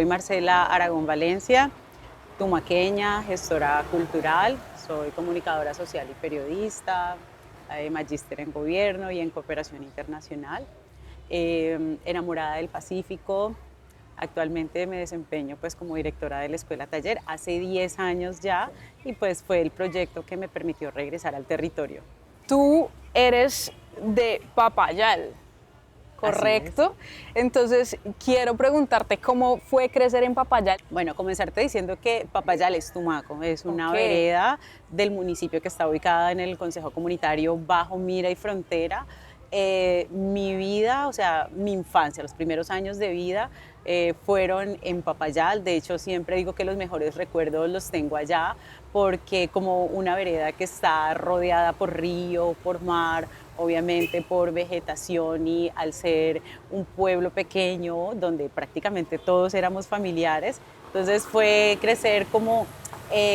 Soy Marcela Aragón Valencia, tumaqueña, gestora cultural, soy comunicadora social y periodista, magíster en gobierno y en cooperación internacional, enamorada del Pacífico. Actualmente me desempeño pues como directora de la Escuela Taller hace 10 años ya y pues fue el proyecto que me permitió regresar al territorio. Tú eres de Papayal, Así es. ¿correcto? Entonces, quiero preguntarte cómo fue crecer en Papayal. Bueno, comenzarte diciendo que Papayal es Tumaco, es una Ok. vereda del municipio que está ubicada en el Consejo Comunitario Bajo Mira y Frontera. Mi vida, o sea, mi infancia, los primeros años de vida fueron en Papayal. De hecho, siempre digo que los mejores recuerdos los tengo allá, porque como una vereda que está rodeada por río, por mar, obviamente por vegetación, y al ser un pueblo pequeño donde prácticamente todos éramos familiares, entonces fue crecer como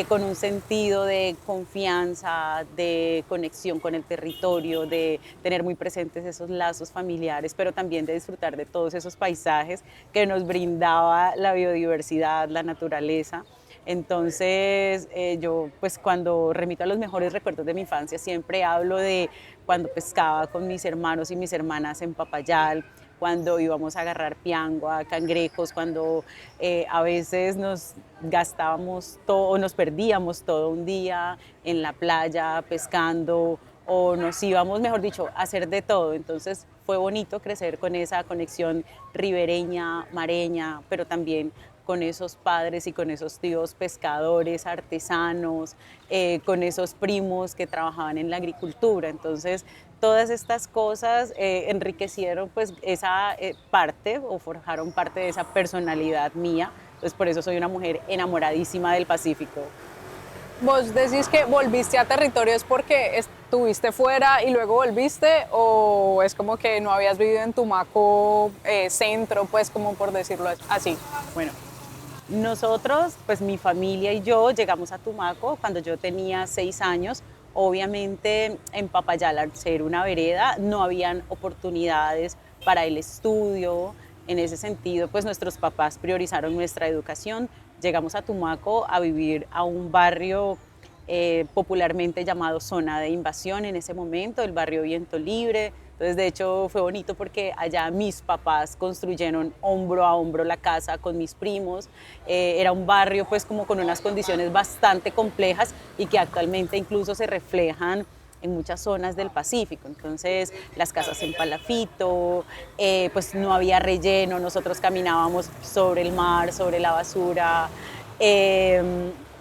con un sentido de confianza, de conexión con el territorio, de tener muy presentes esos lazos familiares, pero también de disfrutar de todos esos paisajes que nos brindaba la biodiversidad, la naturaleza. Entonces, yo pues cuando remito a los mejores recuerdos de mi infancia siempre hablo de cuando pescaba con mis hermanos y mis hermanas en Papayal, cuando íbamos a agarrar piangua, cangrejos, cuando a veces nos gastábamos todo o nos perdíamos todo un día en la playa pescando, o nos íbamos, mejor dicho, a hacer de todo. Entonces fue bonito crecer con esa conexión ribereña, mareña, pero también con esos padres y con esos tíos pescadores, artesanos, con esos primos que trabajaban en la agricultura. Entonces, todas estas cosas enriquecieron pues esa parte, o forjaron parte de esa personalidad mía. Entonces, por eso soy una mujer enamoradísima del Pacífico. ¿Vos decís que volviste a territorios porque estuviste fuera y luego volviste o es como que no habías vivido en Tumaco centro, pues como por decirlo así? Bueno, nosotros, pues mi familia y yo llegamos a Tumaco cuando yo tenía 6 años. Obviamente en Papayal, al ser una vereda, no habían oportunidades para el estudio. En ese sentido, pues nuestros papás priorizaron nuestra educación. Llegamos a Tumaco a vivir a un barrio popularmente llamado Zona de Invasión en ese momento, el barrio Viento Libre. Entonces, de hecho, fue bonito porque allá mis papás construyeron hombro a hombro la casa con mis primos. Era un barrio pues como con unas condiciones bastante complejas y que actualmente incluso se reflejan en muchas zonas del Pacífico. Entonces, las casas en palafito, pues no había relleno, nosotros caminábamos sobre el mar, sobre la basura.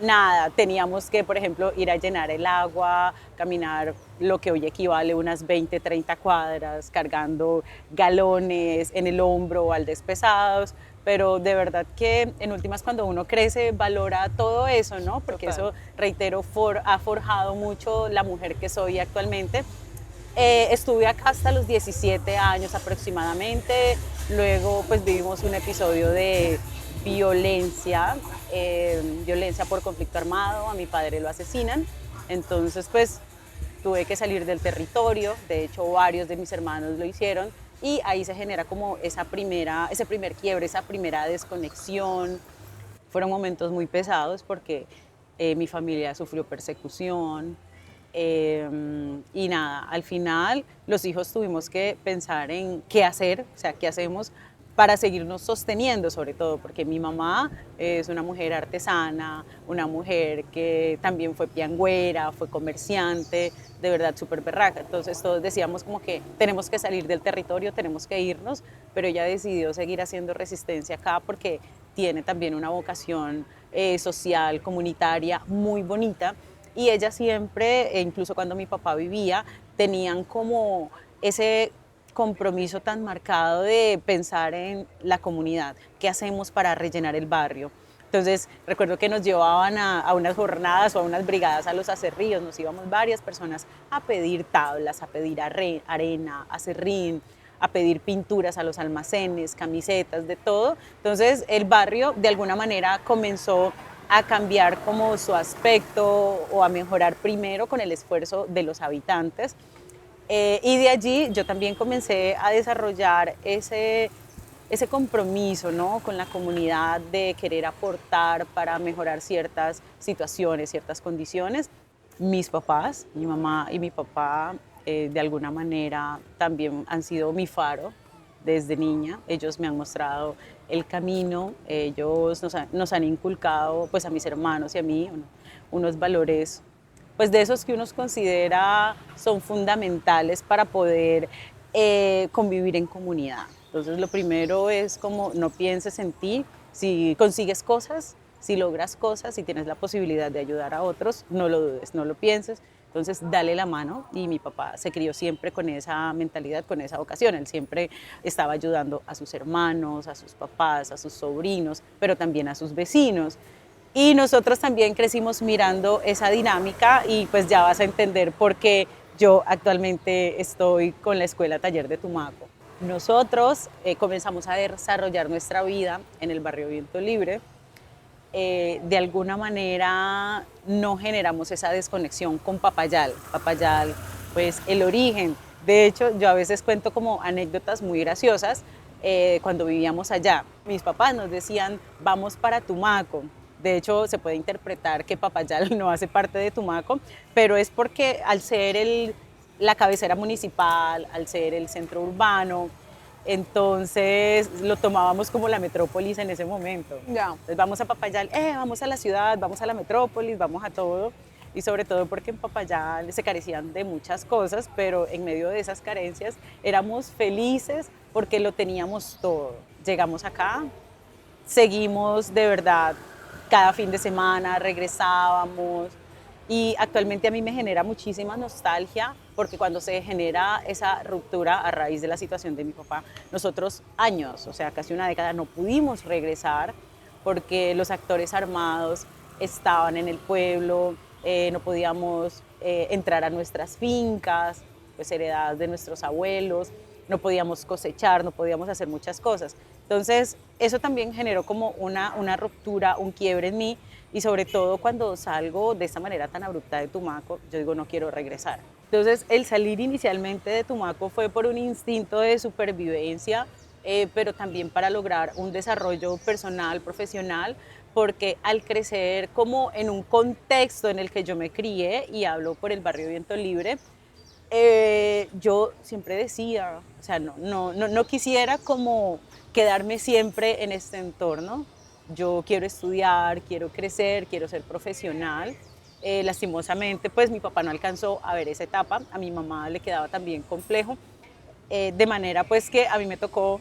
Nada, teníamos que, por ejemplo, ir a llenar el agua, caminar lo que hoy equivale a unas 20, 30 cuadras, cargando galones en el hombro, baldes pesados, pero de verdad que en últimas cuando uno crece valora todo eso, ¿no? Porque Total. eso, reitero, ha forjado mucho la mujer que soy actualmente. Estuve acá hasta los 17 años aproximadamente, luego pues vivimos un episodio de violencia, violencia por conflicto armado. A mi padre lo asesinan, entonces pues tuve que salir del territorio. De hecho varios de mis hermanos lo hicieron, y ahí se genera como ese primer quiebre, esa primera desconexión. Fueron momentos muy pesados porque mi familia sufrió persecución, y nada, al final los hijos tuvimos que pensar en qué hacer, o sea, qué hacemos para seguirnos sosteniendo, sobre todo porque mi mamá es una mujer artesana, una mujer que también fue piangüera, fue comerciante, de verdad súper berraca. Entonces todos decíamos como que tenemos que salir del territorio, tenemos que irnos, pero ella decidió seguir haciendo resistencia acá porque tiene también una vocación social, comunitaria muy bonita. Y ella siempre, incluso cuando mi papá vivía, tenían como ese compromiso tan marcado de pensar en la comunidad, qué hacemos para rellenar el barrio. Entonces recuerdo que nos llevaban a unas jornadas o a unas brigadas a los acerríos, nos íbamos varias personas a pedir tablas, a pedir arena, acerrín, a pedir pinturas a los almacenes, camisetas, de todo. Entonces el barrio de alguna manera comenzó a cambiar como su aspecto, o a mejorar primero con el esfuerzo de los habitantes. Y de allí yo también comencé a desarrollar ese ese compromiso, ¿no?, con la comunidad de querer aportar para mejorar ciertas situaciones, ciertas condiciones. Mis papás, mi mamá y mi papá, de alguna manera también han sido mi faro desde niña. Ellos me han mostrado el camino, ellos nos han inculcado, pues, a mis hermanos y a mí unos valores, pues, de esos que uno considera son fundamentales para poder convivir en comunidad. Entonces, lo primero es como no pienses en ti. Si consigues cosas, si logras cosas, si tienes la posibilidad de ayudar a otros, no lo dudes, no lo pienses. Entonces, dale la mano. Y mi papá se crió siempre con esa mentalidad, con esa vocación. Él siempre estaba ayudando a sus hermanos, a sus papás, a sus sobrinos, pero también a sus vecinos. Y nosotros también crecimos mirando esa dinámica y pues ya vas a entender por qué yo actualmente estoy con la Escuela Taller de Tumaco. Nosotros comenzamos a desarrollar nuestra vida en el barrio Viento Libre. De alguna manera no generamos esa desconexión con Papayal. Papayal, pues el origen. De hecho, yo a veces cuento como anécdotas muy graciosas cuando vivíamos allá. Mis papás nos decían, vamos para Tumaco. De hecho, se puede interpretar que Papayal no hace parte de Tumaco, pero es porque al ser la cabecera municipal, al ser el centro urbano, entonces lo tomábamos como la metrópolis en ese momento. Ya. Entonces vamos a Papayal, vamos a la ciudad, vamos a la metrópolis, vamos a todo. Y sobre todo porque en Papayal se carecían de muchas cosas, pero en medio de esas carencias éramos felices porque lo teníamos todo. Llegamos acá, seguimos de verdad cada fin de semana, regresábamos. Y actualmente a mí me genera muchísima nostalgia porque cuando se genera esa ruptura a raíz de la situación de mi papá, nosotros años, o sea, casi una década, no pudimos regresar porque los actores armados estaban en el pueblo, no podíamos entrar a nuestras fincas, pues heredadas de nuestros abuelos, no podíamos cosechar, no podíamos hacer muchas cosas. Entonces, eso también generó como una ruptura, un quiebre en mí, y sobre todo cuando salgo de esta manera tan abrupta de Tumaco, yo digo, no quiero regresar. Entonces, el salir inicialmente de Tumaco fue por un instinto de supervivencia, pero también para lograr un desarrollo personal, profesional, porque al crecer como en un contexto en el que yo me crié, y hablo por el barrio Viento Libre, yo siempre decía, o sea, no quisiera como quedarme siempre en este entorno. Yo quiero estudiar, quiero crecer, quiero ser profesional. Lastimosamente, pues mi papá no alcanzó a ver esa etapa, a mi mamá le quedaba también complejo, de manera pues que a mí me tocó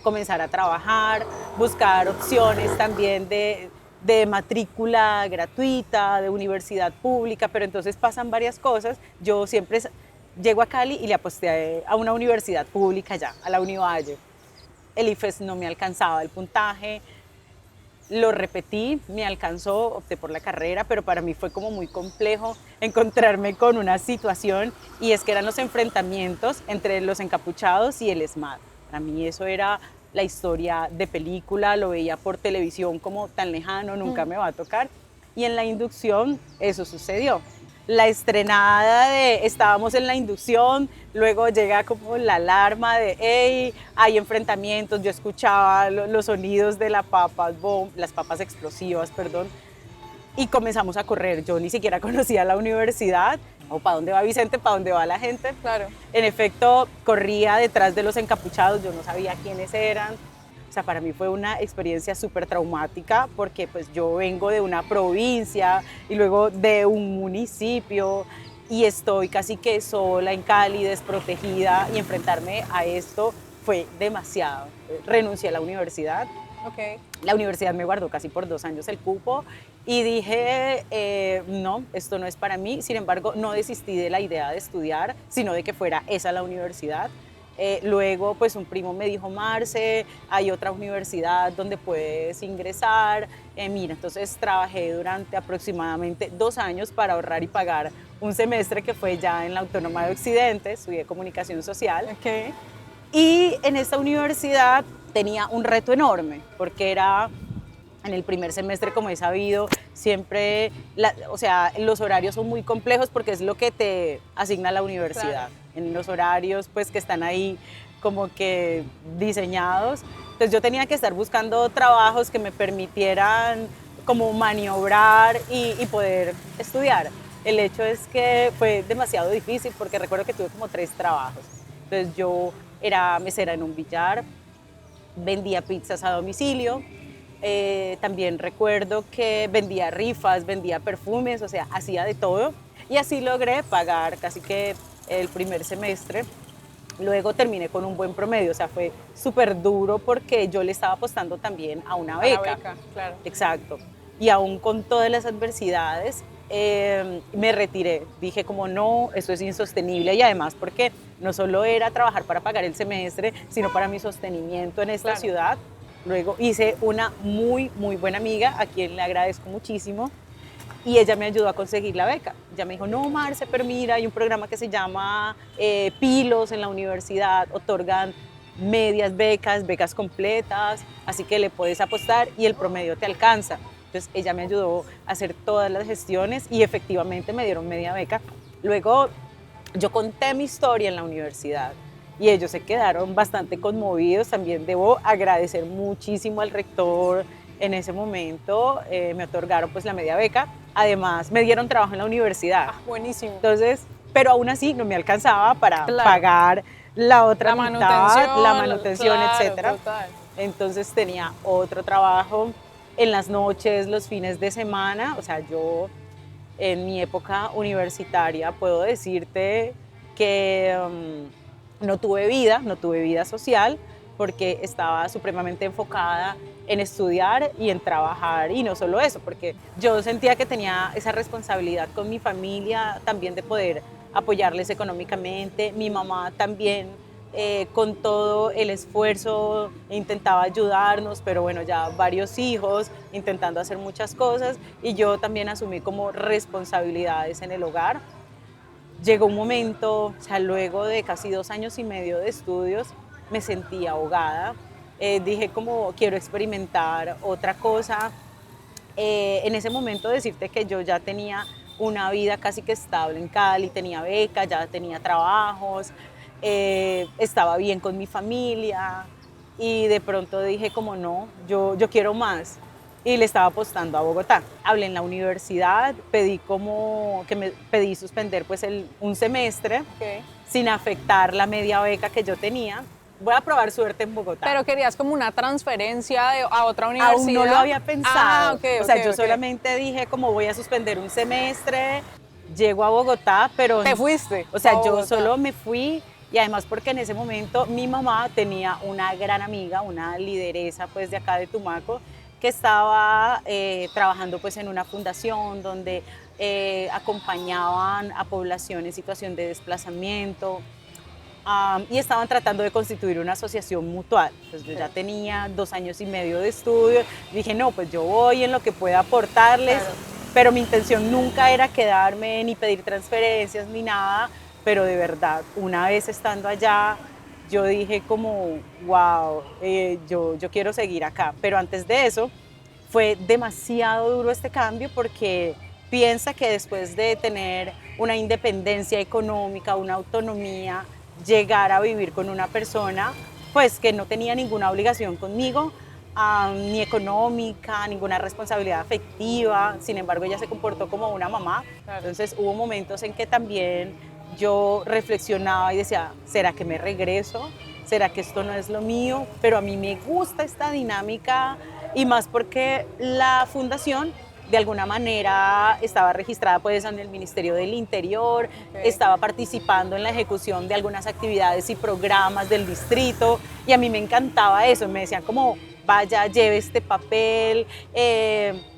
comenzar a trabajar, buscar opciones también de matrícula gratuita, de universidad pública, pero entonces pasan varias cosas. Yo siempre llego a Cali y le aposté a una universidad pública ya, a la Univalle. El IFES no me alcanzaba el puntaje, lo repetí, me alcanzó, opté por la carrera, pero para mí fue como muy complejo encontrarme con una situación, y es que eran los enfrentamientos entre los encapuchados y el ESMAD. Para mí eso era la historia de película, lo veía por televisión como tan lejano, nunca me va a tocar. Y en la inducción eso sucedió. La estrenada estábamos en la inducción, luego llega como la alarma de, hey, hay enfrentamientos, yo escuchaba los sonidos de las papas explosivas, perdón, y comenzamos a correr. Yo ni siquiera conocía la universidad, o para dónde va Vicente, para dónde va la gente. Claro. En efecto, corría detrás de los encapuchados, yo no sabía quiénes eran. O sea, para mí fue una experiencia súper traumática porque pues yo vengo de una provincia y luego de un municipio y estoy casi que sola en Cali, desprotegida, y enfrentarme a esto fue demasiado. Renuncié a la universidad. Okay. La universidad me guardó casi por 2 años el cupo y dije, no, esto no es para mí. Sin embargo, no desistí de la idea de estudiar, sino de que fuera esa la universidad. Luego, pues un primo me dijo, Marce, hay otra universidad donde puedes ingresar. Mira, entonces trabajé durante aproximadamente 2 años para ahorrar y pagar un semestre que fue ya en la Autónoma de Occidente, estudié comunicación social. Okay. Y en esta universidad tenía un reto enorme, porque era en el primer semestre, como he sabido, siempre, o sea, los horarios son muy complejos porque es lo que te asigna la universidad. Claro. En los horarios pues que están ahí como que diseñados. Entonces yo tenía que estar buscando trabajos que me permitieran como maniobrar y poder estudiar. El hecho es que fue demasiado difícil porque recuerdo que tuve como 3 trabajos. Entonces yo era mesera en un billar, vendía pizzas a domicilio, también recuerdo que vendía rifas, vendía perfumes, o sea, hacía de todo. Y así logré pagar casi que el primer semestre. Luego terminé con un buen promedio, o sea, fue súper duro porque yo le estaba apostando también a una A la beca. beca, claro. Exacto. Y aún con todas las adversidades, me retiré. Dije como no, eso es insostenible y además porque no solo era trabajar para pagar el semestre, sino para mi sostenimiento en esta Claro. ciudad. Luego hice una muy, muy buena amiga a quien le agradezco muchísimo y ella me ayudó a conseguir la beca. Ella me dijo, no, Marce, pero mira, hay un programa que se llama Pilos en la universidad, otorgan medias becas, becas completas, así que le puedes apostar y el promedio te alcanza. Entonces ella me ayudó a hacer todas las gestiones y efectivamente me dieron media beca. Luego yo conté mi historia en la universidad y ellos se quedaron bastante conmovidos. También debo agradecer muchísimo al rector en ese momento, me otorgaron pues la media beca. Además, me dieron trabajo en la universidad. Ah, buenísimo. Entonces, pero aún así no me alcanzaba para Claro. pagar la otra La mitad, la manutención, claro, etcétera. total. Entonces tenía otro trabajo en las noches, los fines de semana. O sea, yo en mi época universitaria puedo decirte que no tuve vida, no tuve vida social porque estaba supremamente enfocada en estudiar y en trabajar y no solo eso, porque yo sentía que tenía esa responsabilidad con mi familia también de poder apoyarles económicamente. Mi mamá también con todo el esfuerzo intentaba ayudarnos, pero bueno, ya varios hijos intentando hacer muchas cosas y yo también asumí como responsabilidades en el hogar. Llegó un momento, o sea, luego de casi 2 años y medio de estudios, me sentí ahogada. Dije como quiero experimentar otra cosa. En ese momento decirte que yo ya tenía una vida casi que estable en Cali, tenía beca, ya tenía trabajos, estaba bien con mi familia y de pronto dije como no, yo quiero más y le estaba apostando a Bogotá. Hablé en la universidad, pedí como que me pedí suspender pues un semestre Okay. sin afectar la media beca que yo tenía. Voy a probar suerte en Bogotá. Pero querías como una transferencia a otra universidad. Aún no lo había pensado. Ah, ok, o sea, ok, yo ok. solamente dije como voy a suspender un semestre, llego a Bogotá, pero... Te fuiste. O sea, a yo Bogotá. solo me fui y además porque en ese momento mi mamá tenía una gran amiga, una lideresa pues de acá de Tumaco, que estaba trabajando pues en una fundación donde acompañaban a población en situación de desplazamiento. Y estaban tratando de constituir una asociación mutual. Entonces yo ya tenía 2 años y medio de estudio. Dije, no, pues yo voy en lo que pueda aportarles, Claro. pero mi intención nunca era quedarme ni pedir transferencias ni nada, pero de verdad, una vez estando allá, yo dije como, wow, yo quiero seguir acá. Pero antes de eso, fue demasiado duro este cambio porque piensa que después de tener una independencia económica, una autonomía, llegar a vivir con una persona pues que no tenía ninguna obligación conmigo, ni económica, ninguna responsabilidad afectiva. Sin embargo, ella se comportó como una mamá. Claro. Entonces hubo momentos en que también yo reflexionaba y decía, ¿será que me regreso? ¿Será que esto no es lo mío? Pero a mí me gusta esta dinámica y más porque la fundación de alguna manera estaba registrada pues en el Ministerio del Interior, estaba participando en la ejecución de algunas actividades y programas del distrito y a mí me encantaba eso, me decían como vaya, lleve este papel,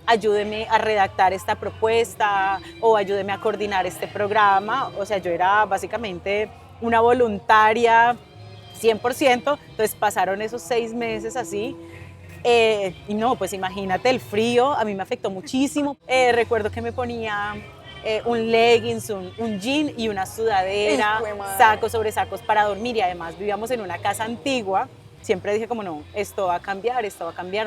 ayúdeme a redactar esta propuesta o ayúdeme a coordinar este programa. O sea, yo era básicamente una voluntaria 100%, entonces pasaron esos 6 meses así. Y no, pues imagínate el frío, a mí me afectó muchísimo. Recuerdo que me ponía un leggings, un jean y una sudadera, sacos sobre sacos para dormir y además vivíamos en una casa antigua. Siempre dije como no, esto va a cambiar,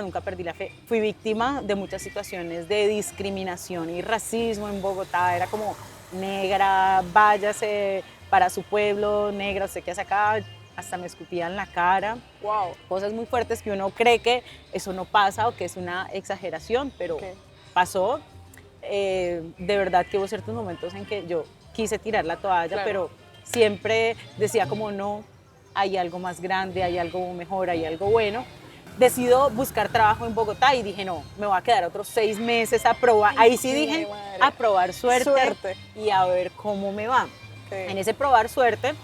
nunca perdí la fe. Fui víctima de muchas situaciones de discriminación y racismo en Bogotá, era como negra, váyase para su pueblo, negra, usted qué hace acá. hasta me escupían la cara, Wow. cosas muy fuertes que uno cree que eso no pasa o que es una exageración, pero Ok. pasó. De verdad que hubo ciertos momentos en que yo quise tirar la toalla, Claro. pero siempre decía como no, hay algo más grande, hay algo mejor, hay algo bueno. Decido buscar trabajo en Bogotá y dije no, me voy a quedar otros 6 meses a probar. Ay, Ahí sí mi dije madre. a probar suerte, Suerte. y a ver cómo me va. Ok. En ese probar suerte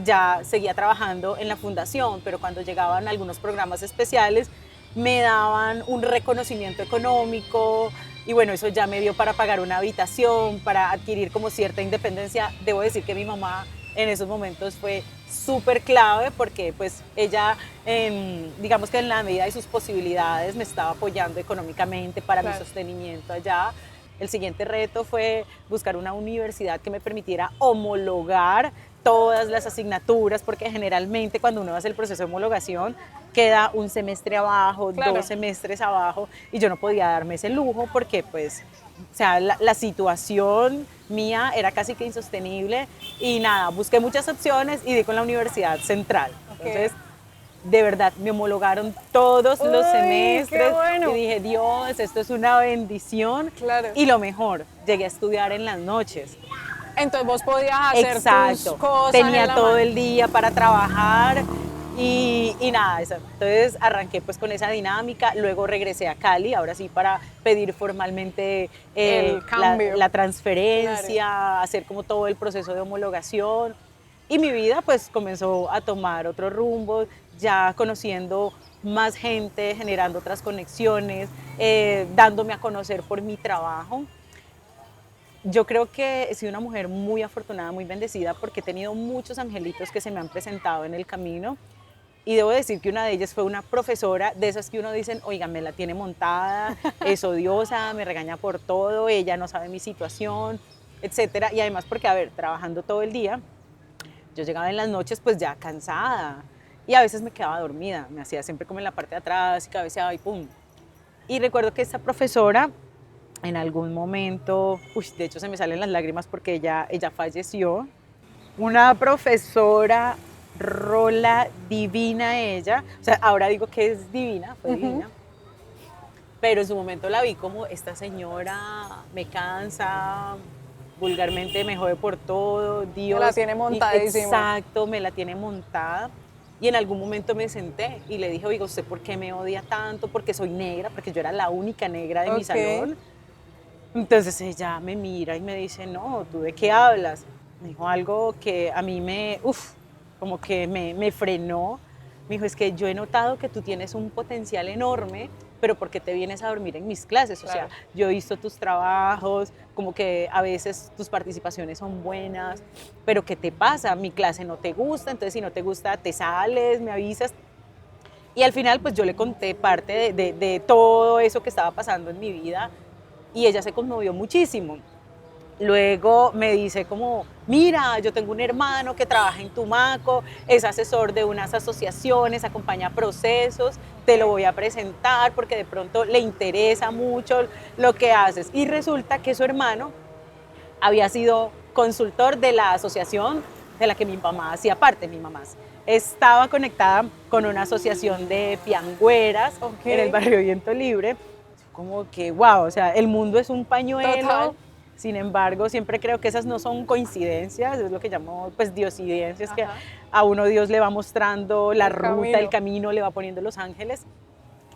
ya seguía trabajando en la fundación, pero cuando llegaban algunos programas especiales me daban un reconocimiento económico y bueno, eso ya me dio para pagar una habitación, para adquirir como cierta independencia. Debo decir que mi mamá en esos momentos fue súper clave porque pues ella, digamos que en la medida de sus posibilidades me estaba apoyando económicamente para mi Claro. sostenimiento allá. El siguiente reto fue buscar una universidad que me permitiera homologar todas las asignaturas, porque generalmente cuando uno hace el proceso de homologación queda un semestre abajo, Claro. 2 semestres abajo, y yo no podía darme ese lujo porque pues, o sea, la situación mía era casi que insostenible y nada, busqué muchas opciones y di con la Universidad Central. Ok. Entonces, de verdad, me homologaron todos los ¡Ay, semestres qué bueno! y dije, Dios, esto es una bendición. Claro. Y lo mejor, llegué a estudiar en las noches. Entonces vos podías hacer tus Exacto. cosas Tenía en la todo mañana. el día para trabajar y nada, eso. Entonces arranqué pues con esa dinámica, luego regresé a Cali, ahora sí para pedir formalmente El cambio. la transferencia, hacer como todo el proceso de homologación. Y mi vida pues comenzó a tomar otro rumbo, ya conociendo más gente, generando otras conexiones, dándome a conocer por mi trabajo. Yo creo que he sido una mujer muy afortunada, muy bendecida, porque he tenido muchos angelitos que se me han presentado en el camino. Y debo decir que una de ellas fue una profesora de esas que uno dicen, oiga, me la tiene montada, es odiosa, me regaña por todo, ella no sabe mi situación, etcétera. Y además porque, a ver, trabajando todo el día, yo llegaba en las noches pues ya cansada y a veces me quedaba dormida, me hacía siempre como en la parte de atrás y cabeceaba y pum. Y recuerdo que esta profesora en algún momento, de hecho se me salen las lágrimas porque ella falleció, una profesora rola divina ella, o sea, ahora digo que es divina, fue divina, pero en su momento la vi como esta señora me cansa, vulgarmente me jode por todo, Me la Dios, tiene y montadísima. exacto, me la tiene montada. Y en algún momento me senté y le dije, oiga, ¿usted por qué me odia tanto? Porque soy negra, porque yo era la única negra de mi Ok. salón. Entonces ella me mira y me dice, no, ¿tú de qué hablas? Me dijo algo que a mí como que me frenó. Me dijo, es que yo he notado que tú tienes un potencial enorme, pero ¿por qué te vienes a dormir en mis clases? O sea, Claro. yo he visto tus trabajos, como que a veces tus participaciones son buenas, pero ¿qué te pasa? Mi clase no te gusta, entonces si no te gusta, te sales, me avisas. Y al final, pues yo le conté parte de todo eso que estaba pasando en mi vida y ella se conmovió muchísimo. Luego me dice como, mira, yo tengo un hermano que trabaja en Tumaco, es asesor de unas asociaciones, acompaña procesos, te lo voy a presentar porque de pronto le interesa mucho lo que haces. Y resulta que su hermano había sido consultor de la asociación de la que mi mamá hacía parte, mi mamá estaba conectada con una asociación de piangüeras Ok. en el barrio Viento Libre, como que wow, o sea, el mundo es un pañuelo. Total. Sin embargo, siempre creo que esas no son coincidencias, es lo que llamo pues diosidencias, que Ajá. a uno Dios le va mostrando la El ruta, el camino. camino, le va poniendo los ángeles.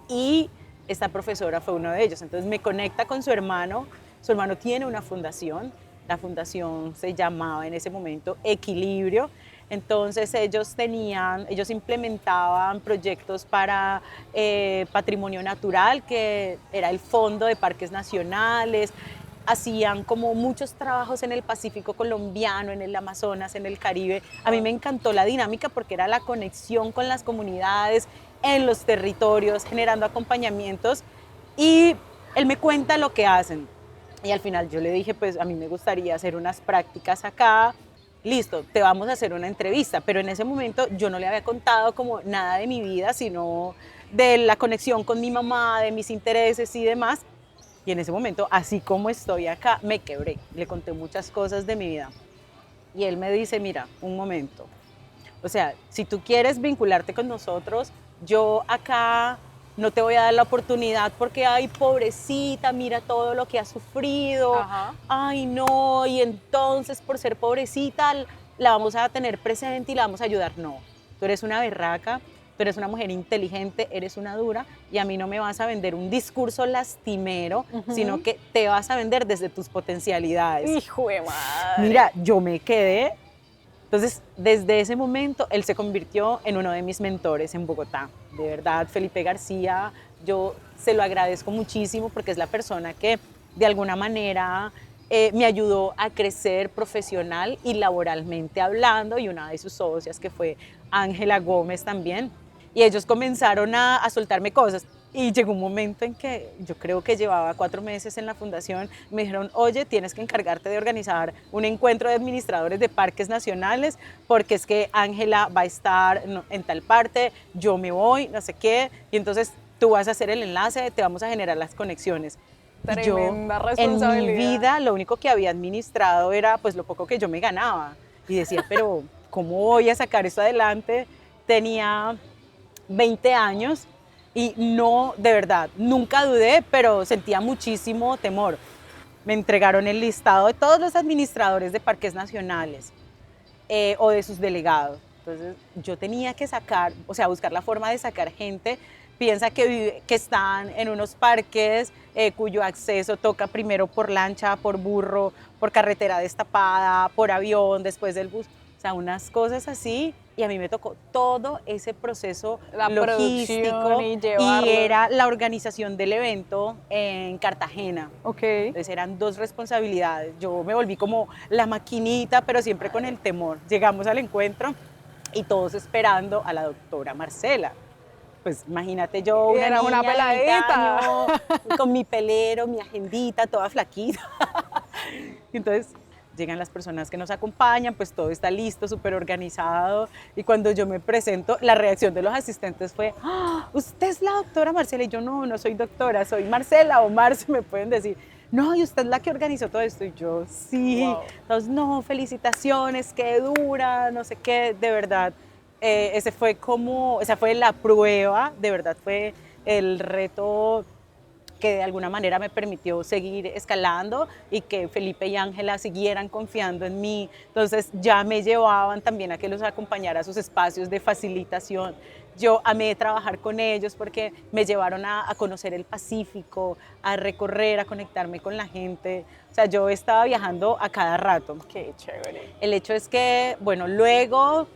Y esta profesora fue uno de ellos. Entonces me conecta con su hermano tiene una fundación, la fundación se llamaba en ese momento Equilibrio. Entonces ellos implementaban proyectos para patrimonio natural, que era el Fondo de Parques Nacionales, hacían como muchos trabajos en el Pacífico colombiano, en el Amazonas, en el Caribe. A mí me encantó la dinámica porque era la conexión con las comunidades, en los territorios, generando acompañamientos y él me cuenta lo que hacen. Y al final yo le dije, pues a mí me gustaría hacer unas prácticas acá, listo, te vamos a hacer una entrevista, pero en ese momento yo no le había contado como nada de mi vida, sino de la conexión con mi mamá, de mis intereses y demás. Y en ese momento, así como estoy acá, me quebré. Le conté muchas cosas de mi vida. Y él me dice, mira, un momento, O sea, si tú quieres vincularte con nosotros, yo acá no te voy a dar la oportunidad porque, ay, pobrecita, mira todo lo que ha sufrido, Ajá. ay, no, y entonces por ser pobrecita la vamos a tener presente y la vamos a ayudar. No, tú eres una berraca, tú eres una mujer inteligente, eres una dura y a mí no me vas a vender un discurso lastimero, sino que te vas a vender desde tus potencialidades. Hijo de madre. Mira, yo me quedé. Entonces, desde ese momento, él se convirtió en uno de mis mentores en Bogotá. De verdad, Felipe García, yo se lo agradezco muchísimo porque es la persona que de alguna manera me ayudó a crecer profesional y laboralmente hablando, y una de sus socias que fue Ángela Gómez también. Y ellos comenzaron a soltarme cosas. Y llegó un momento en que yo creo que llevaba 4 meses en la fundación, me dijeron, oye, tienes que encargarte de organizar un encuentro de administradores de parques nacionales, porque es que Ángela va a estar en tal parte, yo me voy, no sé qué, y entonces tú vas a hacer el enlace, te vamos a generar las conexiones. Tremenda Yo, en responsabilidad. mi vida, lo único que había administrado era pues lo poco que yo me ganaba. Y decía, pero ¿cómo voy a sacar esto adelante? Tenía 20 años y no, de verdad, nunca dudé, pero sentía muchísimo temor. Me entregaron el listado de todos los administradores de parques nacionales o de sus delegados. Entonces yo tenía que sacar, o sea, buscar la forma de sacar gente. Piensa que están en unos parques cuyo acceso toca primero por lancha, por burro, por carretera destapada, por avión, después del bus. O sea, unas cosas así. Y a mí me tocó todo ese proceso La logístico producción y llevarlo. era la organización del evento en Cartagena. Ok. Entonces eran 2 responsabilidades. Yo me volví como la maquinita, pero siempre con el temor. Llegamos al encuentro y todos esperando a la doctora Marcela. Pues imagínate yo, una Era niña una de 20 peladita. años, con mi pelero, mi agendita, toda flaquita. Y entonces llegan las personas que nos acompañan, pues todo está listo, súper organizado. Y cuando yo me presento, la reacción de los asistentes fue, ¡ah! ¿Usted es la doctora Marcela? Y yo, no soy doctora, soy Marcela o Marce, me pueden decir. No, y usted es la que organizó todo esto. Y yo, sí. Wow. Entonces, no, felicitaciones, qué dura, no sé qué, de verdad. Esa fue la prueba, de verdad fue el reto que de alguna manera me permitió seguir escalando y que Felipe y Ángela siguieran confiando en mí. Entonces ya me llevaban también a que los acompañara a sus espacios de facilitación. Yo amé trabajar con ellos porque me llevaron a conocer el Pacífico, a recorrer, a conectarme con la gente. O sea, yo estaba viajando a cada rato. Qué chévere. El hecho es que, bueno, luego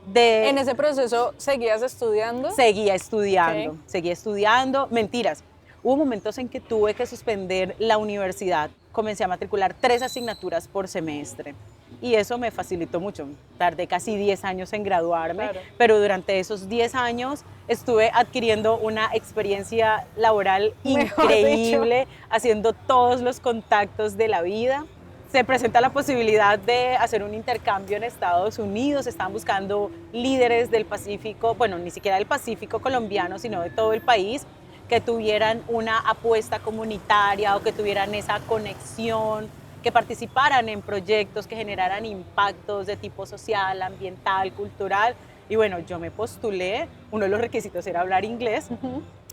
de... ¿En ese proceso seguías estudiando? Seguía estudiando, Ok. seguía estudiando. Mentiras, hubo momentos en que tuve que suspender la universidad. Comencé a matricular 3 asignaturas por semestre y eso me facilitó mucho. Tardé casi 10 años en graduarme, Claro. pero durante esos 10 años estuve adquiriendo una experiencia laboral Mejor increíble, haciendo todos los contactos de la vida. Se presenta la posibilidad de hacer un intercambio en Estados Unidos. Estaban buscando líderes del Pacífico, bueno, ni siquiera del Pacífico colombiano, sino de todo el país, que tuvieran una apuesta comunitaria o que tuvieran esa conexión, que participaran en proyectos que generaran impactos de tipo social, ambiental, cultural. Y bueno, yo me postulé, uno de los requisitos era hablar inglés.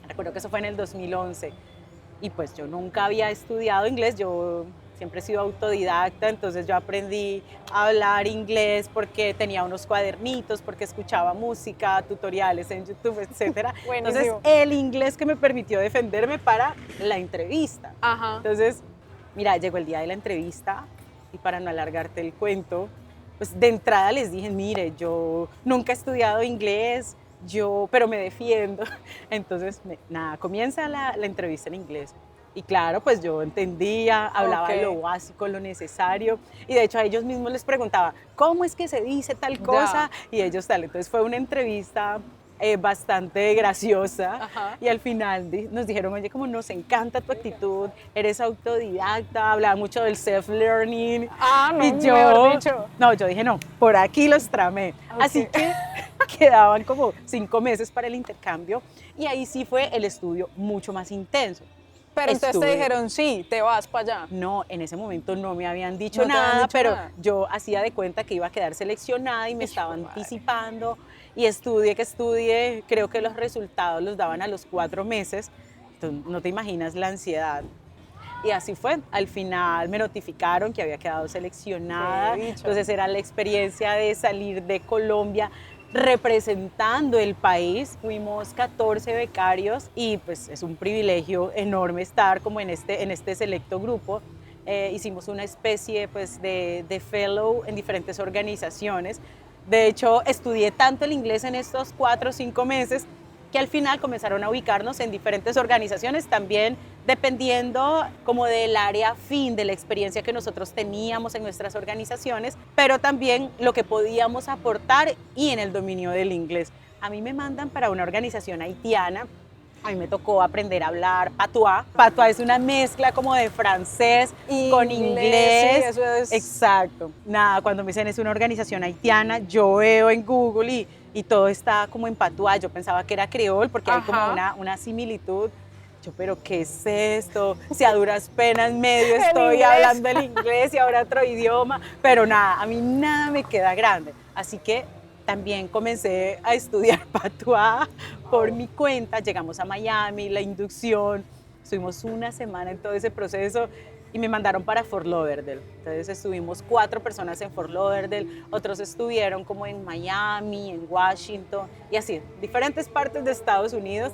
Recuerdo que eso fue en el 2011. Y pues yo nunca había estudiado inglés, yo siempre he sido autodidacta, entonces yo aprendí a hablar inglés porque tenía unos cuadernitos, porque escuchaba música, tutoriales en YouTube, etc. Entonces el inglés que me permitió defenderme para la entrevista. Ajá. Entonces, mira, llegó el día de la entrevista y para no alargarte el cuento, pues de entrada les dije, mire, yo nunca he estudiado inglés, pero me defiendo. Entonces, nada, comienza la entrevista en inglés. Y claro, pues yo entendía, hablaba lo básico, lo necesario. Y de hecho a ellos mismos les preguntaba, ¿cómo es que se dice tal cosa? Y ellos tal. Entonces fue una entrevista bastante graciosa. Ajá. Y al final nos dijeron, oye, como nos encanta tu actitud, eres autodidacta, hablaba mucho del self-learning. No, y yo, mejor dicho. No, yo dije, no, por aquí los tramé. Así que quedaban como 5 meses para el intercambio y ahí sí fue el estudio mucho más intenso. Pero entonces te dijeron, sí, te vas para allá. No, en ese momento no me habían dicho No te habían nada, dicho pero nada. yo hacía de cuenta que iba a quedar seleccionada y me estaba Madre. anticipando y estudié que estudié, creo que los resultados los daban a los 4 meses, entonces no te imaginas la ansiedad. Y así fue, al final me notificaron que había quedado seleccionada, Qué dicha. entonces era la experiencia de salir de Colombia representando el país. Fuimos 14 becarios y pues es un privilegio enorme estar como en este selecto grupo. Hicimos una especie pues de fellow en diferentes organizaciones. De hecho, estudié tanto el inglés en estos 4 o 5 meses que al final comenzaron a ubicarnos en diferentes organizaciones, también dependiendo como del área fin de la experiencia que nosotros teníamos en nuestras organizaciones, pero también lo que podíamos aportar y en el dominio del inglés. A mí me mandan para una organización haitiana. A mí me tocó aprender a hablar patuá. Patuá es una mezcla como de francés con inglés. Sí, eso es. Exacto. Nada, cuando me dicen es una organización haitiana, yo veo en Google y todo está como en patuá. Yo pensaba que era creol porque hay como una similitud. Yo, pero ¿qué es esto? Si a duras penas medio estoy hablando el inglés y ahora otro idioma. Pero nada, a mí nada me queda grande. Así que también comencé a estudiar patuá por mi cuenta. Llegamos a Miami, la inducción, estuvimos una semana en todo ese proceso y me mandaron para Fort Lauderdale. Entonces estuvimos 4 personas en Fort Lauderdale, otros estuvieron como en Miami, en Washington y así, diferentes partes de Estados Unidos.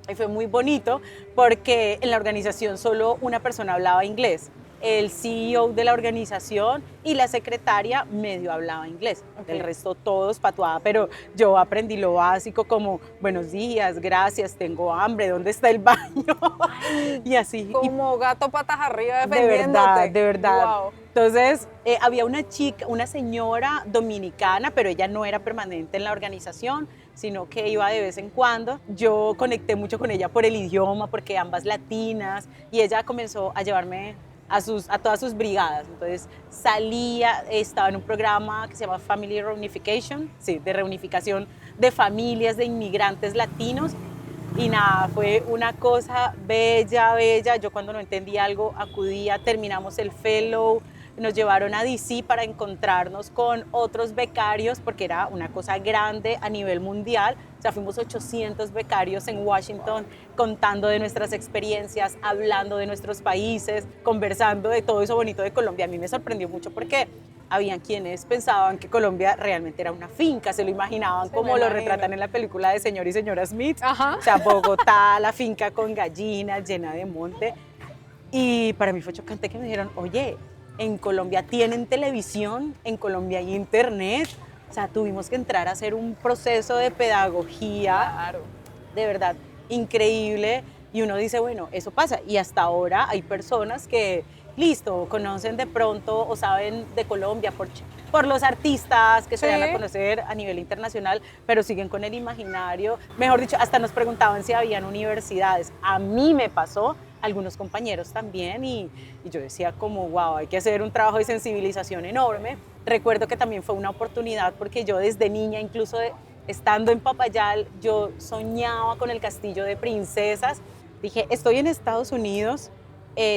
Y fue muy bonito porque en la organización solo una persona hablaba inglés. El CEO de la organización y la secretaria medio hablaba inglés. Okay. El resto todos patuá, pero yo aprendí lo básico como buenos días, gracias, tengo hambre, ¿dónde está el baño? Ay, y así. Como gato patas arriba defendiéndote. De verdad. Wow. Entonces, había una chica, una señora dominicana, pero ella no era permanente en la organización, sino que iba de vez en cuando. Yo conecté mucho con ella por el idioma, porque ambas latinas, y ella comenzó a llevarme a todas sus brigadas. Entonces salía, estaba en un programa que se llama Family Reunification, sí, de reunificación de familias de inmigrantes latinos. Y nada, fue una cosa bella, bella. Yo cuando no entendía algo acudía, terminamos el fellow, nos llevaron a DC para encontrarnos con otros becarios porque era una cosa grande a nivel mundial. O sea, fuimos 800 becarios en Washington contando de nuestras experiencias, hablando de nuestros países, conversando de todo eso bonito de Colombia. A mí me sorprendió mucho porque habían quienes pensaban que Colombia realmente era una finca, se lo imaginaban como lo retratan en la película de Señor y Señora Smith. Ajá. O sea, Bogotá, la finca con gallinas, llena de monte. Y para mí fue chocante que me dijeron, oye, en Colombia tienen televisión, en Colombia hay internet. O sea, tuvimos que entrar a hacer un proceso de pedagogía, claro, de verdad, increíble. Y uno dice, bueno, eso pasa. Y hasta ahora hay personas que, listo, conocen de pronto o saben de Colombia por los artistas que se dan a conocer a nivel internacional, pero siguen con el imaginario. Mejor dicho, hasta nos preguntaban si habían universidades. A mí me pasó, algunos compañeros también, y yo decía como, wow, hay que hacer un trabajo de sensibilización enorme. Recuerdo que también fue una oportunidad porque yo desde niña, incluso estando en Papayal, yo soñaba con el castillo de princesas. Dije, estoy en Estados Unidos,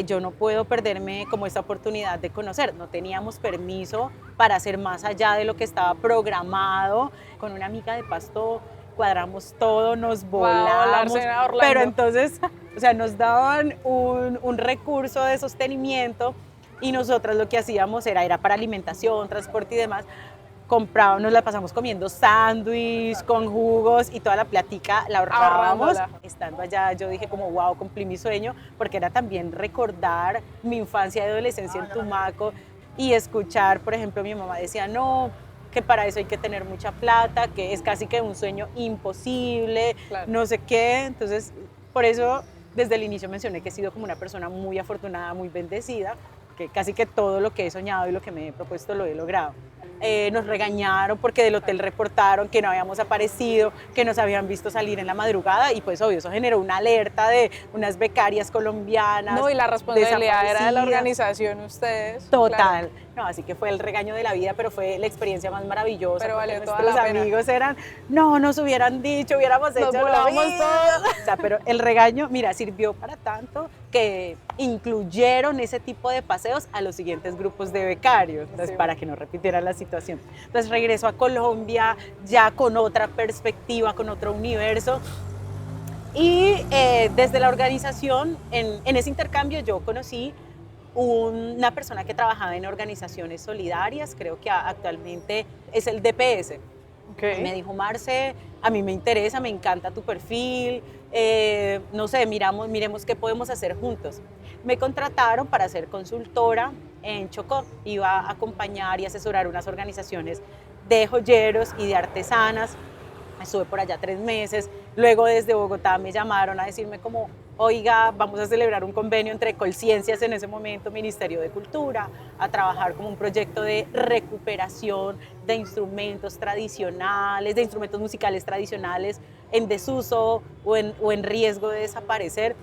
yo no puedo perderme como esta oportunidad de conocer. No teníamos permiso para hacer más allá de lo que estaba programado. Con una amiga de Pasto cuadramos todo, nos volamos, pero entonces, o sea, nos daban un recurso de sostenimiento y nosotras lo que hacíamos era para alimentación, transporte y demás. Nos la pasamos comiendo sándwich con jugos y toda la plática la ahorrábamos. Estando allá yo dije como wow, cumplí mi sueño, porque era también recordar mi infancia y adolescencia en Tumaco y escuchar, por ejemplo, mi mamá decía, no, que para eso hay que tener mucha plata, que es casi que un sueño imposible, claro, no sé qué. Entonces, por eso desde el inicio mencioné que he sido como una persona muy afortunada, muy bendecida, que casi que todo lo que he soñado y lo que me he propuesto lo he logrado. Nos regañaron porque del hotel reportaron que no habíamos aparecido, que nos habían visto salir en la madrugada y pues obvio, eso generó una alerta de unas becarias colombianas. No, y la responsabilidad era de la organización, ustedes. Total. Claro. No, así que fue el regaño de la vida, pero fue la experiencia más maravillosa. Pero porque valió toda nuestros la pena. amigos eran, no, nos hubieran dicho, hubiéramos Nos hecho lo volábamos mismo. todos. O sea, pero el regaño, mira, sirvió para tanto que incluyeron ese tipo de paseos a los siguientes grupos de becarios, entonces, Sí. para que no repitieran la situación. Entonces regreso a Colombia ya con otra perspectiva, con otro universo. Y desde la organización, en ese intercambio yo conocí una persona que trabajaba en organizaciones solidarias, creo que actualmente es el DPS. Y me Ok. dijo, Marce, a mí me interesa, me encanta tu perfil, no sé, miremos qué podemos hacer juntos. Me contrataron para ser consultora en Chocó, iba a acompañar y asesorar unas organizaciones de joyeros y de artesanas. Estuve por allá 3 meses, luego desde Bogotá me llamaron a decirme como, oiga, vamos a celebrar un convenio entre Colciencias en ese momento, Ministerio de Cultura, a trabajar como un proyecto de recuperación de instrumentos tradicionales, de instrumentos musicales tradicionales en desuso o en riesgo de desaparecer.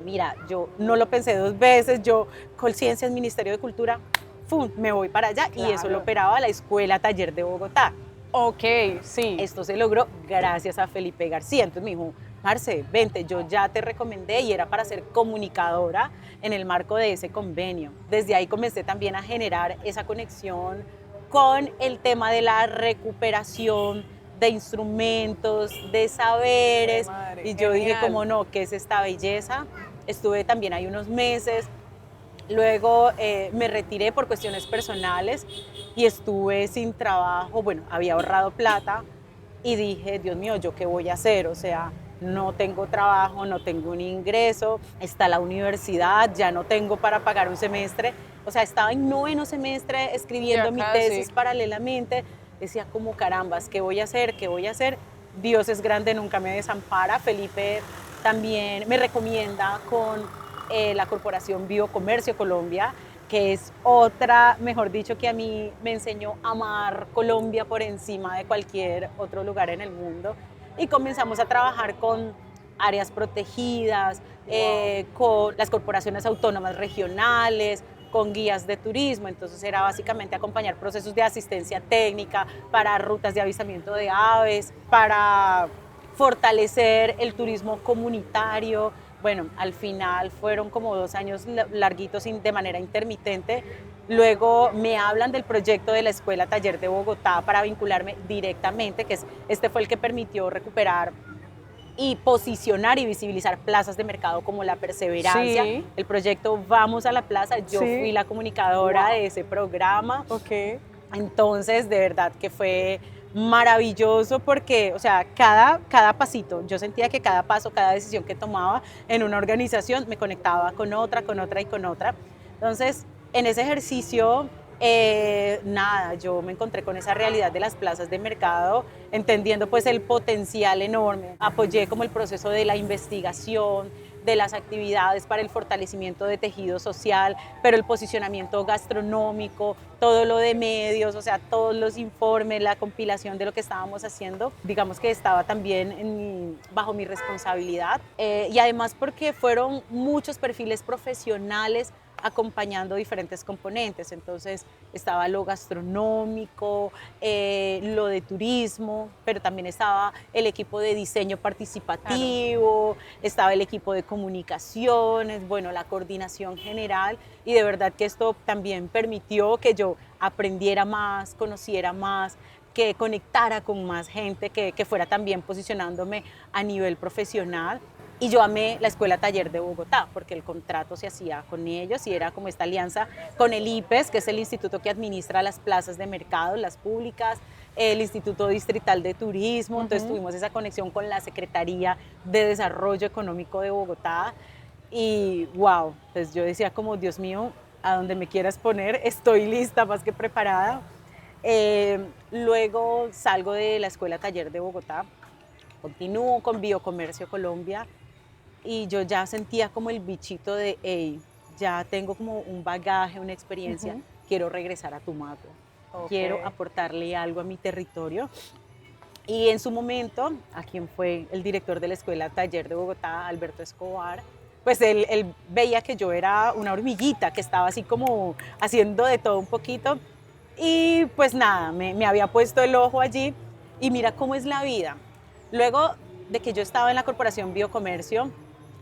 Mira, yo no lo pensé 2 veces, yo Colciencias, Ministerio de Cultura, ¡fum!, me voy para allá y eso lo Claro. operaba la Escuela Taller de Bogotá. Ok, sí. Esto se logró gracias a Felipe García. Entonces me dijo, Marce, vente, yo ya te recomendé y era para ser comunicadora en el marco de ese convenio. Desde ahí comencé también a generar esa conexión con el tema de la recuperación de instrumentos, de saberes. Madre, Y yo dije, genial. como no, ¿qué es esta belleza? Estuve también ahí unos meses. Luego me retiré por cuestiones personales y estuve sin trabajo. Bueno, había ahorrado plata y dije, Dios mío, ¿yo qué voy a hacer? O sea, no tengo trabajo, no tengo un ingreso, está la universidad, ya no tengo para pagar un semestre. O sea, estaba en 9º semestre Ya escribiendo mi casi. tesis paralelamente. Decía, como carambas, ¿qué voy a hacer? ¿Qué voy a hacer? Dios es grande, nunca me desampara. Felipe también me recomienda con la Corporación Biocomercio Colombia, que es otra, mejor dicho, que a mí me enseñó a amar Colombia por encima de cualquier otro lugar en el mundo. Y comenzamos a trabajar con áreas protegidas, con las corporaciones autónomas regionales, con guías de turismo. Entonces era básicamente acompañar procesos de asistencia técnica para rutas de avistamiento de aves, para fortalecer el turismo comunitario. Bueno, al final fueron como 2 años larguitos de manera intermitente. Luego me hablan del proyecto de la Escuela Taller de Bogotá para vincularme directamente, que este fue el que permitió recuperar y posicionar y visibilizar plazas de mercado como La Perseverancia. Sí, El proyecto Vamos a la Plaza, yo sí. fui la comunicadora Wow. de ese programa. Ok. Entonces, de verdad que fue maravilloso porque, o sea, cada pasito, yo sentía que cada paso, cada decisión que tomaba en una organización me conectaba con otra y con otra. Entonces, en ese ejercicio, nada, yo me encontré con esa realidad de las plazas de mercado, entendiendo pues el potencial enorme. Apoyé como el proceso de la investigación, de las actividades para el fortalecimiento de tejido social, pero el posicionamiento gastronómico, todo lo de medios, o sea, todos los informes, la compilación de lo que estábamos haciendo, digamos que estaba también bajo mi responsabilidad. Y además porque fueron muchos perfiles profesionales acompañando diferentes componentes. Entonces estaba lo gastronómico, lo de turismo, pero también estaba el equipo de diseño participativo, estaba el equipo de comunicaciones, bueno, la coordinación general, y de verdad que esto también permitió que yo aprendiera más, conociera más, que conectara con más gente, que fuera también posicionándome a nivel profesional. Y yo amé la Escuela Taller de Bogotá, porque el contrato se hacía con ellos y era como esta alianza con el IPES, que es el instituto que administra las plazas de mercado, las públicas, el Instituto Distrital de Turismo. Entonces tuvimos esa conexión con la Secretaría de Desarrollo Económico de Bogotá. Y wow, pues yo decía como, Dios mío, a donde me quieras poner, estoy lista, más que preparada. Luego salgo de la Escuela Taller de Bogotá, continúo con Biocomercio Colombia, y yo ya sentía como el bichito de, hey, ya tengo como un bagaje, una experiencia, quiero regresar a Tumaco, quiero Ok. aportarle algo a mi territorio. Y en su momento, a quien fue el director de la Escuela Taller de Bogotá, Alberto Escobar, pues él veía que yo era una hormiguita, que estaba así como haciendo de todo un poquito. Y pues nada, me había puesto el ojo allí y mira cómo es la vida. Luego de que yo estaba en la Corporación Biocomercio,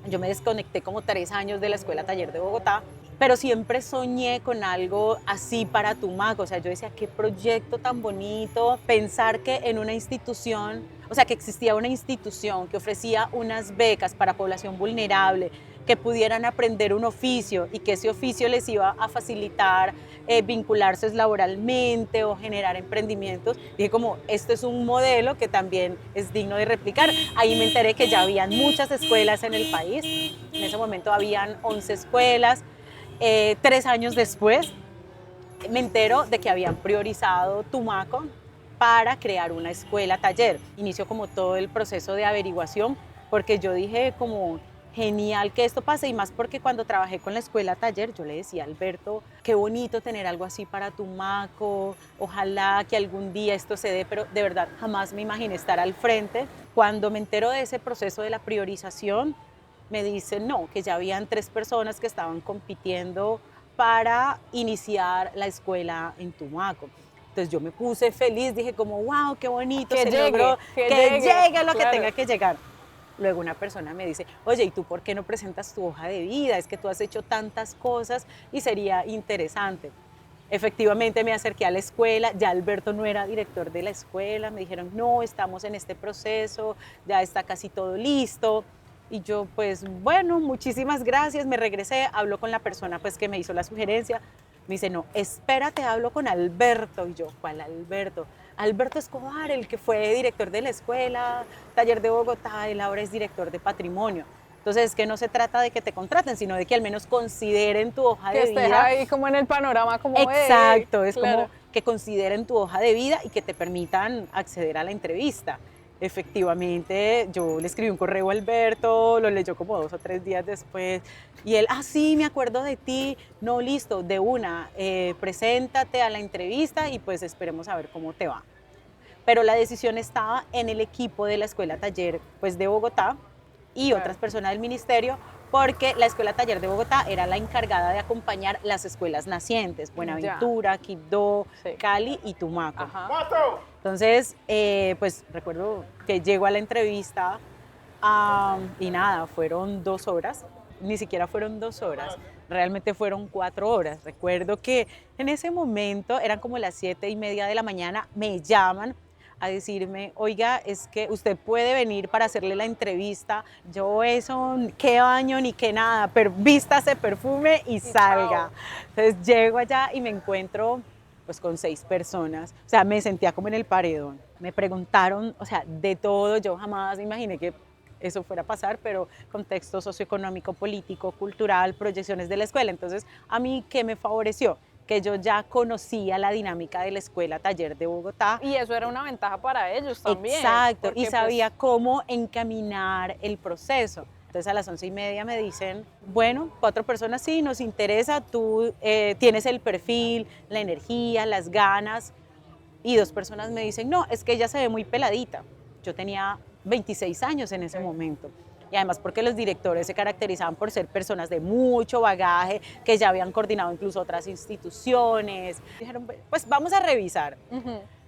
yo me desconecté como 3 años de la Escuela Taller de Bogotá, pero siempre soñé con algo así para Tumaco. O sea, yo decía, qué proyecto tan bonito, pensar que en una institución, o sea, que existía una institución que ofrecía unas becas para población vulnerable, que pudieran aprender un oficio y que ese oficio les iba a facilitar vincularse laboralmente o generar emprendimientos. Dije como, esto es un modelo que también es digno de replicar. Ahí me enteré que ya habían muchas escuelas en el país. En ese momento habían 11 escuelas. 3 años después me entero de que habían priorizado Tumaco para crear una escuela taller. Inició como todo el proceso de averiguación, porque yo dije como genial que esto pase, y más porque cuando trabajé con la escuela taller yo le decía a Alberto, qué bonito tener algo así para Tumaco, ojalá que algún día esto se dé, pero de verdad jamás me imaginé estar al frente. Cuando me entero de ese proceso de la priorización, me dicen no, que ya habían 3 personas que estaban compitiendo para iniciar la escuela en Tumaco. Entonces yo me puse feliz, dije como, wow, qué bonito, Que se llegue, logró, que que llegue lo que claro. tenga que llegar. Luego una persona me dice, oye, ¿y tú por qué no presentas tu hoja de vida? Es que tú has hecho tantas cosas y sería interesante. Efectivamente me acerqué a la escuela, ya Alberto no era director de la escuela, me dijeron, no, estamos en este proceso, ya está casi todo listo. Y yo, pues, bueno, muchísimas gracias, me regresé, hablo con la persona pues que me hizo la sugerencia. Me dice, no, espérate, hablo con Alberto. Y yo, ¿cuál Alberto? Alberto Escobar, el que fue director de la escuela, Taller de Bogotá, él ahora es director de Patrimonio. Entonces, es que no se trata de que te contraten, sino de que al menos consideren tu hoja Que de estés vida. ahí como en el panorama, como Exacto, es claro. como que consideren tu hoja de vida y que te permitan acceder a la entrevista. Efectivamente, yo le escribí un correo a Alberto, lo leyó como 2 o 3 días después y él, sí, me acuerdo de ti, no, listo, de una, preséntate a la entrevista y pues esperemos a ver cómo te va. Pero la decisión estaba en el equipo de la Escuela Taller pues, de Bogotá y Claro. otras personas del ministerio, porque la Escuela Taller de Bogotá era la encargada de acompañar las escuelas nacientes, Buenaventura, Quibdó, Sí. Cali y Tumaco. Ajá. Entonces, pues recuerdo que llego a la entrevista y nada, fueron 2 horas, ni siquiera fueron 2 horas, realmente fueron 4 horas. Recuerdo que en ese momento, eran como las 7:30 de la mañana, me llaman a decirme, oiga, es que usted puede venir para hacerle la entrevista. Yo eso, qué baño ni qué nada, pero vístase, perfume y salga. Entonces llego allá y me encuentro pues con 6 personas, o sea, me sentía como en el paredón. Me preguntaron, o sea, de todo, yo jamás me imaginé que eso fuera a pasar, pero contexto socioeconómico, político, cultural, proyecciones de la escuela. Entonces, a mí, ¿qué me favoreció? Que yo ya conocía la dinámica de la escuela taller de Bogotá. Y eso era una ventaja para ellos también. Exacto, y porque, sabía cómo encaminar el proceso. Entonces a las 11:30 me dicen, bueno, 4 personas sí, nos interesa, tú tienes el perfil, la energía, las ganas. Y 2 personas me dicen, no, es que ella se ve muy peladita. Yo tenía 26 años en ese momento. Y además porque los directores se caracterizaban por ser personas de mucho bagaje, que ya habían coordinado incluso otras instituciones. Dijeron, pues vamos a revisar.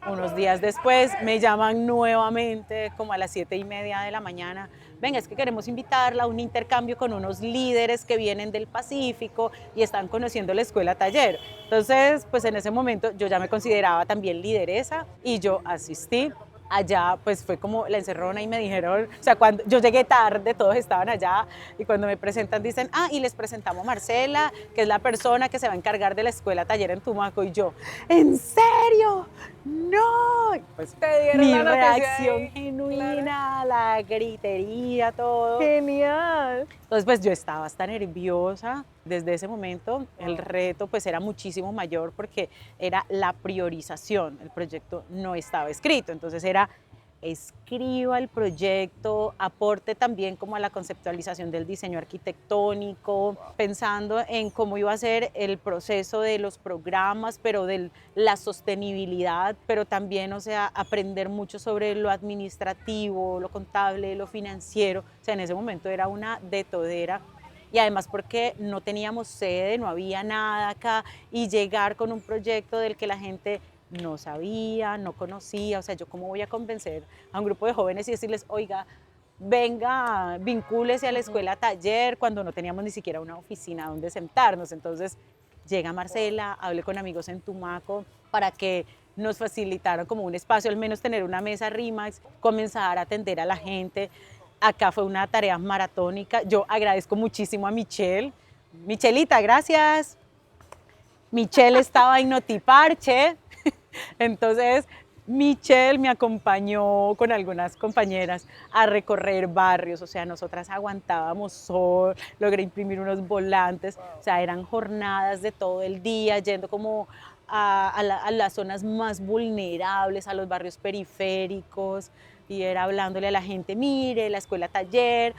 Unos días después me llaman nuevamente, como a las 7:30 de la mañana. Venga, es que queremos invitarla a un intercambio con unos líderes que vienen del Pacífico y están conociendo la escuela taller. Entonces, pues en ese momento yo ya me consideraba también lideresa y yo asistí. Allá pues fue como la encerrona y me dijeron, o sea, cuando yo llegué tarde, todos estaban allá y cuando me presentan dicen, y les presentamos a Marcela, que es la persona que se va a encargar de la escuela taller en Tumaco. Y yo, ¿en serio? No. Y pues te dieron mi la noticia reacción ahí. genuina, la gritería, todo. Genial. Entonces, pues yo estaba hasta nerviosa. Desde ese momento el reto pues era muchísimo mayor porque era la priorización. El proyecto no estaba escrito, entonces era escriba el proyecto, aporte también como a la conceptualización del diseño arquitectónico, pensando en cómo iba a ser el proceso de los programas, pero de la sostenibilidad, pero también, o sea, aprender mucho sobre lo administrativo, lo contable, lo financiero. O sea, en ese momento era una de todera. y además porque no teníamos sede, no había nada acá, y llegar con un proyecto del que la gente no sabía, no conocía, o sea, yo cómo voy a convencer a un grupo de jóvenes y decirles, oiga, venga, vincúlese a la escuela taller, cuando no teníamos ni siquiera una oficina donde sentarnos. Entonces llega Marcela, hablé con amigos en Tumaco para que nos facilitaron como un espacio, al menos tener una mesa RIMAX, comenzar a atender a la gente. Acá fue una tarea maratónica. Yo agradezco muchísimo a Michelle. Michelita, gracias. Michelle estaba en Notiparche, entonces Michelle me acompañó con algunas compañeras a recorrer barrios, o sea, nosotras aguantábamos sol, logré imprimir unos volantes, o sea, eran jornadas de todo el día, yendo como a las zonas más vulnerables, a los barrios periféricos, y era hablándole a la gente, mire, la escuela taller,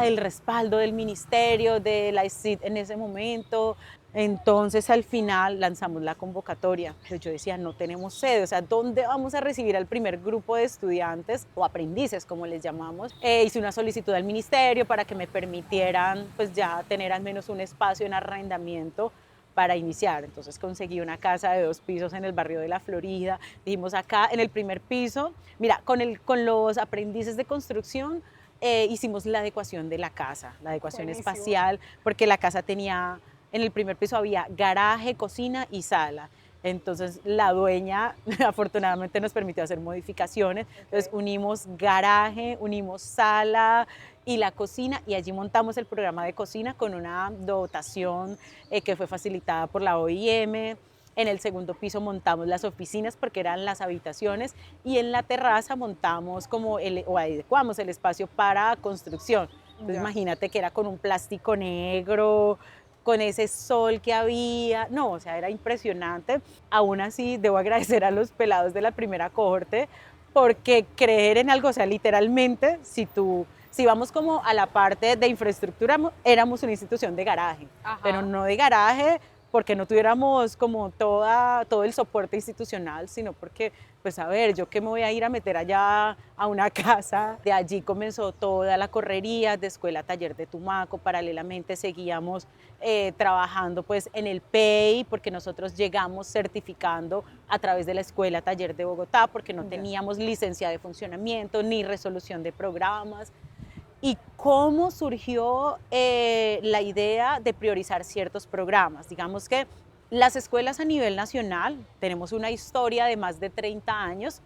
el respaldo del ministerio, de la ICID en ese momento. Entonces al final lanzamos la convocatoria, pero yo decía, no tenemos sede, o sea, ¿dónde vamos a recibir al primer grupo de estudiantes o aprendices, como les llamamos? Hice una solicitud al ministerio para que me permitieran pues ya tener al menos un espacio en arrendamiento para iniciar. Entonces conseguí una casa de 2 pisos en el barrio de La Florida. Dijimos acá en el primer piso, mira, con los aprendices de construcción hicimos la adecuación de la casa, la adecuación espacial, porque la casa tenía, en el primer piso había garaje, cocina y sala. Entonces la dueña afortunadamente nos permitió hacer modificaciones. Entonces unimos garaje, unimos sala y la cocina, y allí montamos el programa de cocina con una dotación que fue facilitada por la OIM. En el segundo piso montamos las oficinas porque eran las habitaciones, y en la terraza montamos o adecuamos el espacio para construcción. Entonces imagínate que era con un plástico negro, con ese sol que había, no, o sea, era impresionante. Aún así, debo agradecer a los pelados de la primera cohorte, porque creer en algo, o sea, literalmente, si vamos como a la parte de infraestructura, éramos una institución de garaje, pero no de garaje porque no tuviéramos como todo el soporte institucional, sino porque, pues a ver, yo qué me voy a ir a meter allá a una casa. De allí comenzó toda la correría de Escuela Taller de Tumaco. Paralelamente seguíamos trabajando pues en el PEI, porque nosotros llegamos certificando a través de la Escuela Taller de Bogotá, porque no teníamos licencia de funcionamiento ni resolución de programas. ¿Y cómo surgió la idea de priorizar ciertos programas? Digamos que las escuelas a nivel nacional, tenemos una historia de más de 30 años.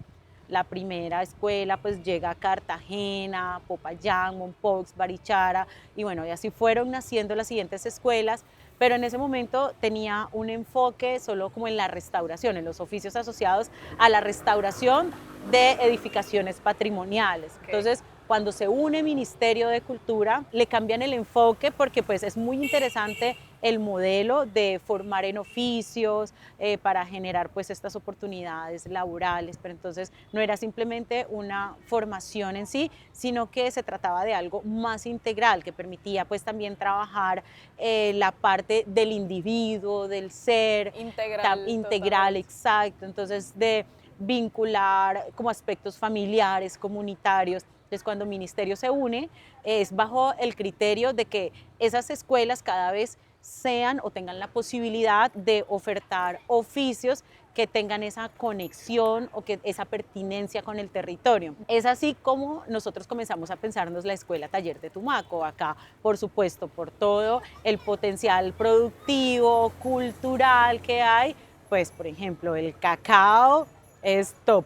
La primera escuela pues llega a Cartagena, Popayán, Mompox, Barichara, y bueno, y así fueron naciendo las siguientes escuelas, pero en ese momento tenía un enfoque solo como en la restauración, en los oficios asociados a la restauración de edificaciones patrimoniales. Entonces, cuando se une Ministerio de Cultura, le cambian el enfoque, porque pues es muy interesante el modelo de formar en oficios para generar pues estas oportunidades laborales, pero entonces no era simplemente una formación en sí, sino que se trataba de algo más integral, que permitía pues también trabajar la parte del individuo, del ser integral, exacto, entonces de vincular como aspectos familiares, comunitarios. Entonces, cuando Ministerio se une, es bajo el criterio de que esas escuelas cada vez sean o tengan la posibilidad de ofertar oficios que tengan esa conexión o que esa pertinencia con el territorio. Es así como nosotros comenzamos a pensarnos la Escuela Taller de Tumaco. Acá, por supuesto, por todo el potencial productivo, cultural que hay, pues, por ejemplo, el cacao es top,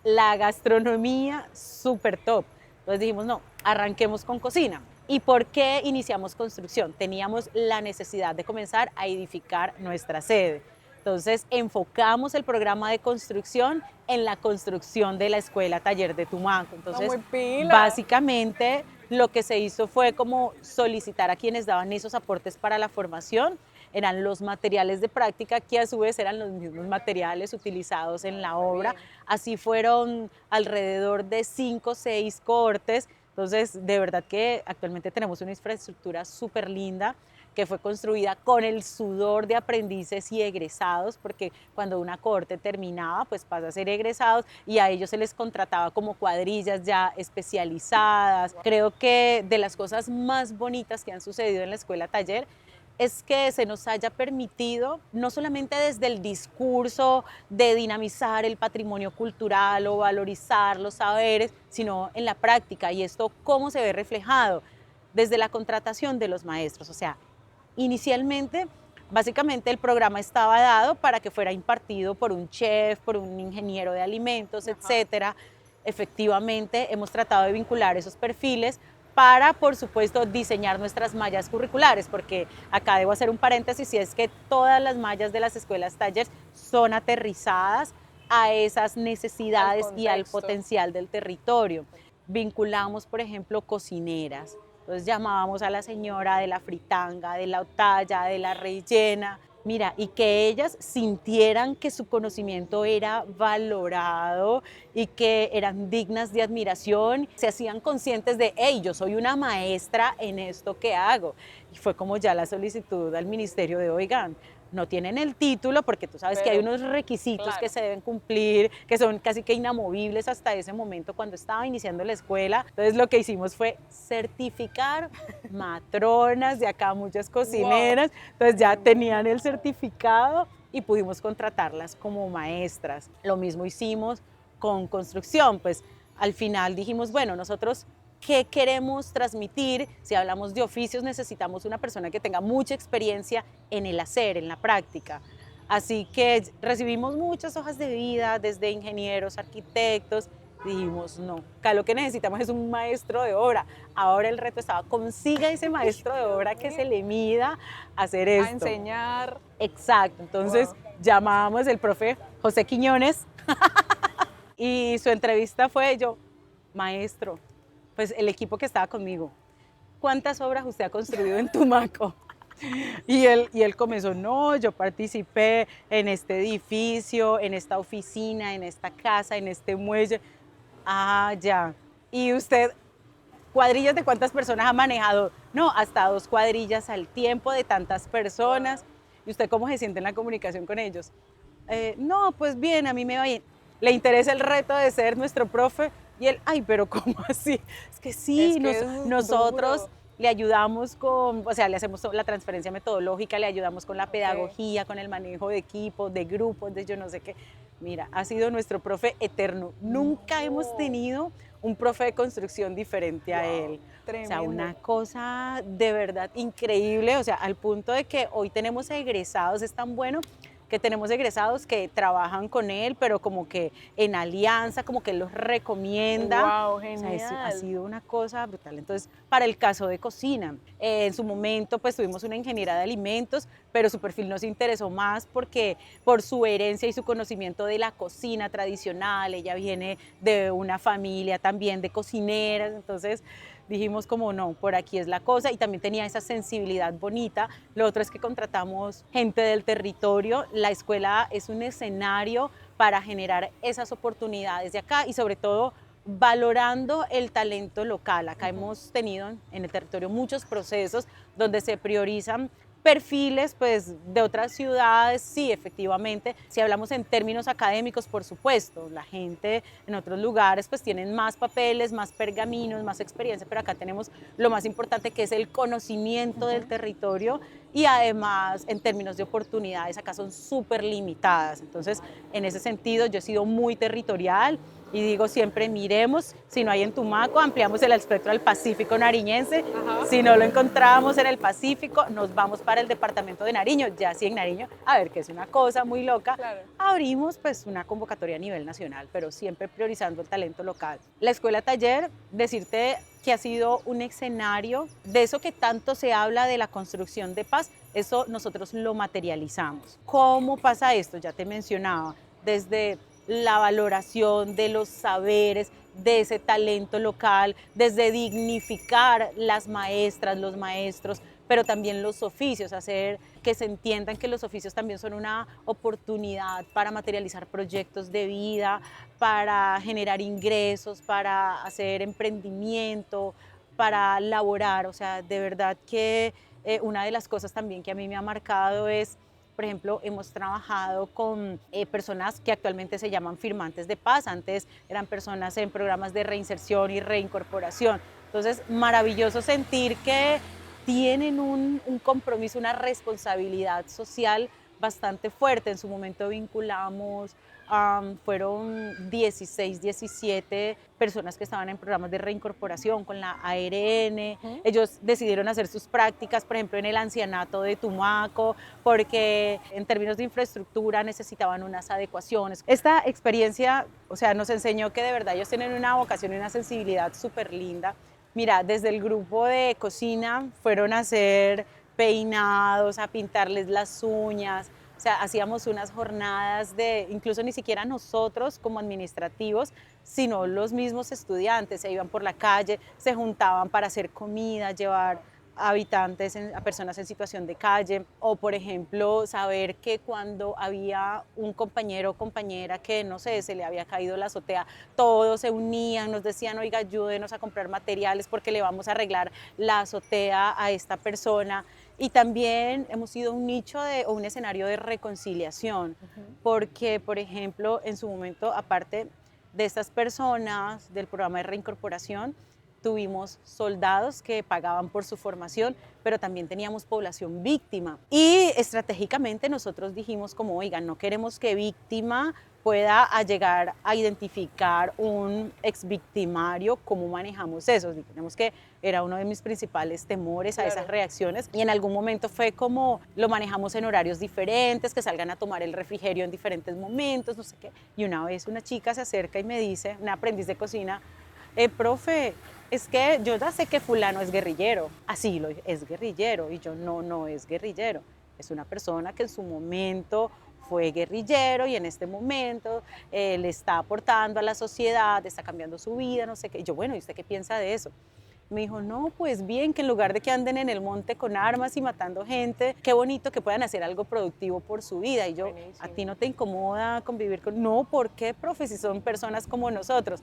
la gastronomía súper top. Entonces dijimos, no, arranquemos con cocina. ¿Y por qué iniciamos construcción? Teníamos la necesidad de comenzar a edificar nuestra sede. Entonces enfocamos el programa de construcción en la construcción de la Escuela Taller de Tumaco. Entonces, básicamente lo que se hizo fue como solicitar a quienes daban esos aportes para la formación, eran los materiales de práctica, que a su vez eran los mismos materiales utilizados en la obra. Así fueron alrededor de 5 o 6 cohortes. Entonces, de verdad que actualmente tenemos una infraestructura súper linda. que fue construida con el sudor de aprendices y egresados, porque cuando una cohorte terminaba, pues pasa a ser egresados y a ellos se les contrataba como cuadrillas ya especializadas. Creo que de las cosas más bonitas que han sucedido en la Escuela Taller es que se nos haya permitido, no solamente desde el discurso de dinamizar el patrimonio cultural o valorizar los saberes, sino en la práctica. ¿Y esto cómo se ve reflejado? Desde la contratación de los maestros. O sea, inicialmente, básicamente el programa estaba dado para que fuera impartido por un chef, por un ingeniero de alimentos, etcétera. Efectivamente, hemos tratado de vincular esos perfiles para, por supuesto, diseñar nuestras mallas curriculares, porque acá debo hacer un paréntesis, y es que todas las mallas de las escuelas talleres son aterrizadas a esas necesidades y al potencial del territorio. Vinculamos, por ejemplo, cocineras. Entonces llamábamos a la señora de la fritanga, de la otaya, de la rellena, mira, y que ellas sintieran que su conocimiento era valorado y que eran dignas de admiración, se hacían conscientes de, hey, yo soy una maestra en esto que hago. Y fue como ya la solicitud al ministerio de, oigan, no tienen el título, porque tú sabes que hay unos requisitos que se deben cumplir, que son casi que inamovibles hasta ese momento cuando estaba iniciando la escuela. Entonces lo que hicimos fue certificar matronas de acá, muchas cocineras, entonces ya tenían el certificado y pudimos contratarlas como maestras. Lo mismo hicimos con construcción, pues al final dijimos, bueno, nosotros ¿qué queremos transmitir? Si hablamos de oficios, necesitamos una persona que tenga mucha experiencia en el hacer, en la práctica. Así que recibimos muchas hojas de vida, desde ingenieros, arquitectos. Dijimos, no, acá lo que necesitamos es un maestro de obra. Ahora el reto estaba, consiga ese maestro de obra que se le mida a hacer esto. A enseñar. Exacto, entonces llamábamos el profe José Quiñones y su entrevista fue yo, maestro, pues el equipo que estaba conmigo, ¿cuántas obras usted ha construido en Tumaco? Y él comenzó, no, yo participé en este edificio, en esta oficina, en esta casa, en este muelle. Ah, ya. ¿Y usted cuadrillas de cuántas personas ha manejado? No, hasta 2 cuadrillas al tiempo de tantas personas. ¿Y usted cómo se siente en la comunicación con ellos? No, pues bien, a mí me va bien. ¿Le interesa el reto de ser nuestro profe? Y él, ay, pero ¿cómo así? Es que sí, Es que nosotros le ayudamos con, o sea, le hacemos la transferencia metodológica, le ayudamos con la pedagogía, con el manejo de equipos, de grupos, de yo no sé qué. Mira, ha sido nuestro profe eterno. Nunca hemos tenido un profe de construcción diferente a él. Tremendo. O sea, una cosa de verdad increíble, o sea, al punto de que hoy tenemos egresados, es tan bueno que tenemos egresados que trabajan con él, pero como que en alianza, como que él los recomienda. Wow, genial. O sea, ha sido una cosa brutal. Entonces, para el caso de cocina, en su momento pues tuvimos una ingeniera de alimentos, pero su perfil nos interesó más porque por su herencia y su conocimiento de la cocina tradicional, ella viene de una familia también de cocineras, entonces dijimos como no, por aquí es la cosa, y también tenía esa sensibilidad bonita. Lo otro es que contratamos gente del territorio, la escuela es un escenario para generar esas oportunidades de acá y sobre todo valorando el talento local. Acá hemos tenido en el territorio muchos procesos donde se priorizan perfiles pues, de otras ciudades, sí, efectivamente. Si hablamos en términos académicos, por supuesto, la gente en otros lugares pues tienen más papeles, más pergaminos, más experiencia, pero acá tenemos lo más importante que es el conocimiento del territorio y además en términos de oportunidades acá son súper limitadas. Entonces, en ese sentido, yo he sido muy territorial y digo siempre, miremos, si no hay en Tumaco, ampliamos el espectro al Pacífico nariñense. Si no lo encontramos en el Pacífico, nos vamos para el departamento de Nariño. Ya sí en Nariño, a ver, que es una cosa muy loca, abrimos pues una convocatoria a nivel nacional, pero siempre priorizando el talento local. La Escuela Taller, decirte que ha sido un escenario de eso que tanto se habla de la construcción de paz, eso nosotros lo materializamos. ¿Cómo pasa esto? Ya te mencionaba, desde la valoración de los saberes, de ese talento local, desde dignificar las maestras, los maestros, pero también los oficios, hacer que se entiendan que los oficios también son una oportunidad para materializar proyectos de vida, para generar ingresos, para hacer emprendimiento, para laborar. O sea, de verdad que una de las cosas también que a mí me ha marcado es, por ejemplo, hemos trabajado con personas que actualmente se llaman firmantes de paz. Antes eran personas en programas de reinserción y reincorporación. Entonces, maravilloso sentir que tienen un compromiso, una responsabilidad social bastante fuerte. En su momento vinculamos, fueron 16, 17 personas que estaban en programas de reincorporación con la ARN. Ellos decidieron hacer sus prácticas, por ejemplo, en el ancianato de Tumaco, porque en términos de infraestructura necesitaban unas adecuaciones. Esta experiencia, o sea, nos enseñó que de verdad ellos tienen una vocación y una sensibilidad súper linda. Mira, desde el grupo de cocina fueron a hacer peinados, a pintarles las uñas. O sea, hacíamos unas jornadas de, incluso ni siquiera nosotros como administrativos, sino los mismos estudiantes se iban por la calle, se juntaban para hacer comida, llevar a habitantes, a personas en situación de calle, o por ejemplo, saber que cuando había un compañero o compañera que, no sé, se le había caído la azotea, todos se unían, nos decían, oiga, ayúdenos a comprar materiales porque le vamos a arreglar la azotea a esta persona. Y también hemos sido un nicho o un escenario de reconciliación, porque, por ejemplo, en su momento, aparte de estas personas del programa de reincorporación, tuvimos soldados que pagaban por su formación, pero también teníamos población víctima. Y estratégicamente nosotros dijimos como, oigan, no queremos que víctima pueda llegar a identificar un exvictimario, cómo manejamos eso. Digamos que era uno de mis principales temores a esas reacciones, y en algún momento fue como lo manejamos en horarios diferentes, que salgan a tomar el refrigerio en diferentes momentos, no sé qué. Y una vez una chica se acerca y me dice, una aprendiz de cocina, profe, es que yo ya sé que fulano es guerrillero. Así lo es guerrillero. Y yo, no, no es guerrillero. Es una persona que en su momento fue guerrillero y en este momento le está aportando a la sociedad, está cambiando su vida, no sé qué. Y yo, bueno, ¿y usted qué piensa de eso? Me dijo, no, pues bien, que en lugar de que anden en el monte con armas y matando gente, qué bonito que puedan hacer algo productivo por su vida. Y yo, buenísimo. ¿A ti no te incomoda convivir con...? No, ¿por qué, profe? Si son personas como nosotros.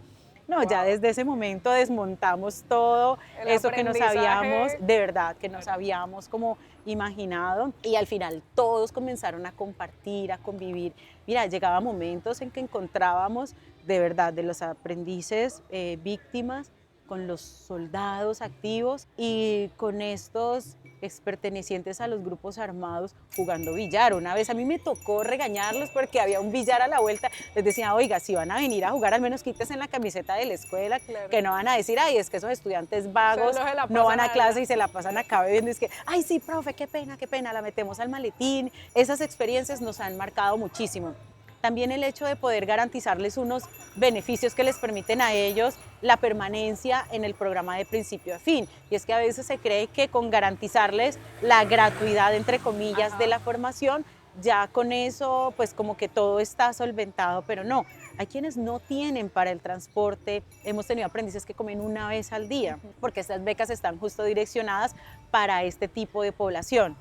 No, wow. Ya desde ese momento desmontamos todo eso que nos habíamos, de verdad, que nos habíamos como imaginado, y al final todos comenzaron a compartir, a convivir. Mira, llegaba momentos en que encontrábamos de verdad de los aprendices víctimas con los soldados activos y con estos expertenecientes a los grupos armados jugando billar. Una vez a mí me tocó regañarlos porque había un billar a la vuelta. Les decía, oiga, si van a venir a jugar, al menos quítense en la camiseta de la escuela, claro. Que no van a decir, ay, es que esos estudiantes vagos no van a clase y se la pasan acá bebiendo. Es que, ay, sí, profe, qué pena, la metemos al maletín. Esas experiencias nos han marcado muchísimo. También el hecho de poder garantizarles unos beneficios que les permiten a ellos la permanencia en el programa de principio a fin. Y es que a veces se cree que con garantizarles la gratuidad, entre comillas, de la formación, ya con eso pues como que todo está solventado, pero no. Hay quienes no tienen para el transporte. Hemos tenido aprendices que comen una vez al día, porque estas becas están justo direccionadas para este tipo de población.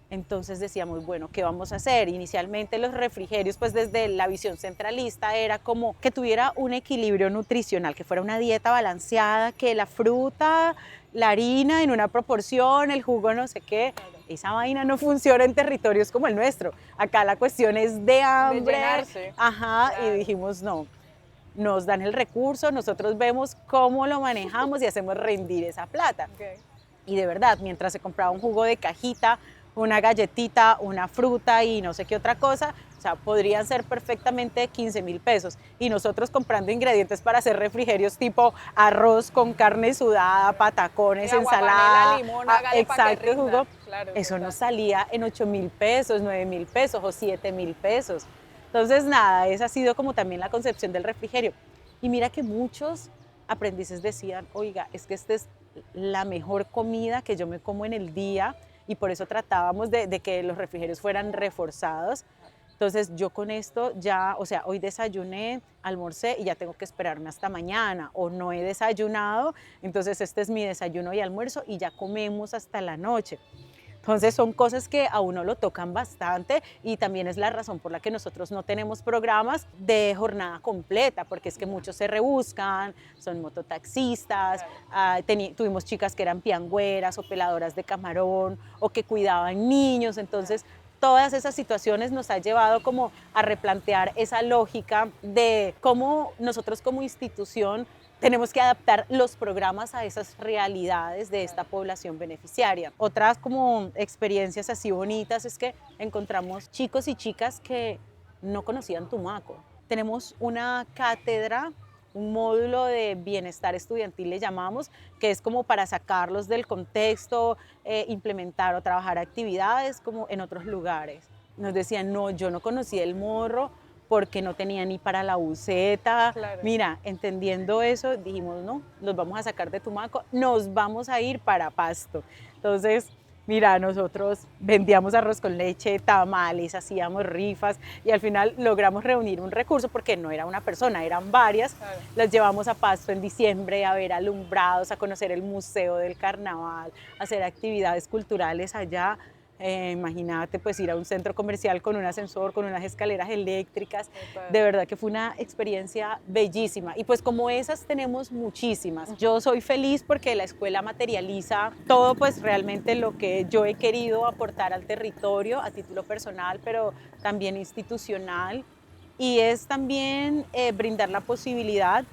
Entonces decíamos, bueno, ¿qué vamos a hacer? Inicialmente los refrigerios, pues desde la visión centralista era como que tuviera un equilibrio nutricional, que fuera una dieta balanceada, que la fruta, la harina en una proporción, el jugo no sé qué. Esa vaina no funciona en territorios como el nuestro. Acá la cuestión es de hambre. De llenarse. Ajá, claro. Y dijimos, no, nos dan el recurso, nosotros vemos cómo lo manejamos y hacemos rendir esa plata. Okay. Y de verdad, mientras se compraba un jugo de cajita, una galletita, una fruta y no sé qué otra cosa, o sea, podrían ser perfectamente 15.000 pesos. Y nosotros comprando ingredientes para hacer refrigerios tipo arroz con carne sudada, patacones, ensalada, limón, exacto, jugo, claro, eso nos salía en 8.000 pesos, 9.000 pesos o 7.000 pesos. Entonces, nada, esa ha sido como también la concepción del refrigerio. Y mira que muchos aprendices decían, oiga, es que esta es la mejor comida que yo me como en el día, y por eso tratábamos de que los refrigerios fueran reforzados. Entonces yo con esto ya, o sea, hoy desayuné, almorcé y ya tengo que esperarme hasta mañana, o no he desayunado, entonces este es mi desayuno y almuerzo y ya comemos hasta la noche. Entonces son cosas que a uno lo tocan bastante y también es la razón por la que nosotros no tenemos programas de jornada completa, porque es que muchos se rebuscan, son mototaxistas, tuvimos chicas que eran piangüeras o peladoras de camarón o que cuidaban niños, entonces todas esas situaciones nos ha llevado como a replantear esa lógica de cómo nosotros como institución tenemos que adaptar los programas a esas realidades de esta población beneficiaria. Otras como experiencias así bonitas es que encontramos chicos y chicas que no conocían Tumaco. Tenemos una cátedra, un módulo de bienestar estudiantil le llamamos, que es como para sacarlos del contexto, implementar o trabajar actividades como en otros lugares. Nos decían, no, yo no conocía el morro porque no tenía ni para la buceta. Claro. Mira, entendiendo eso, dijimos, no, los vamos a sacar de Tumaco, nos vamos a ir para Pasto. Entonces, mira, nosotros vendíamos arroz con leche, tamales, hacíamos rifas y al final logramos reunir un recurso porque no era una persona, eran varias. Claro. Las llevamos a Pasto en diciembre a ver alumbrados, a conocer el Museo del Carnaval, a hacer actividades culturales allá. Imagínate pues ir a un centro comercial con un ascensor, con unas escaleras eléctricas, de verdad que fue una experiencia bellísima y pues como esas tenemos muchísimas. Yo soy feliz porque la escuela materializa todo pues realmente lo que yo he querido aportar al territorio a título personal pero también institucional y es también brindar la posibilidad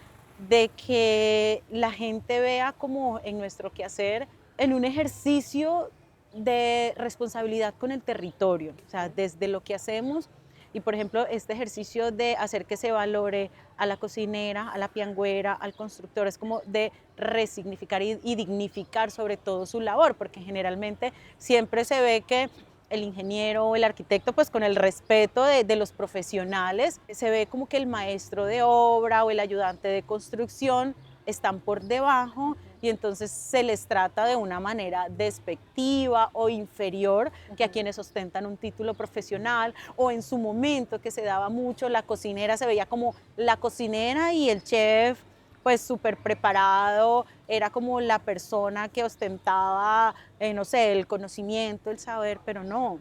de que la gente vea como en nuestro quehacer en un ejercicio de responsabilidad con el territorio, o sea, desde lo que hacemos y por ejemplo este ejercicio de hacer que se valore a la cocinera, a la piangüera, al constructor, es como de resignificar y dignificar sobre todo su labor, porque generalmente siempre se ve que el ingeniero o el arquitecto, pues con el respeto de los profesionales, se ve como que el maestro de obra o el ayudante de construcción están por debajo y entonces se les trata de una manera despectiva o inferior que a quienes ostentan un título profesional o en su momento que se daba mucho, la cocinera se veía como la cocinera y el chef pues súper preparado, era como la persona que ostentaba, no sé, el conocimiento, el saber, pero no.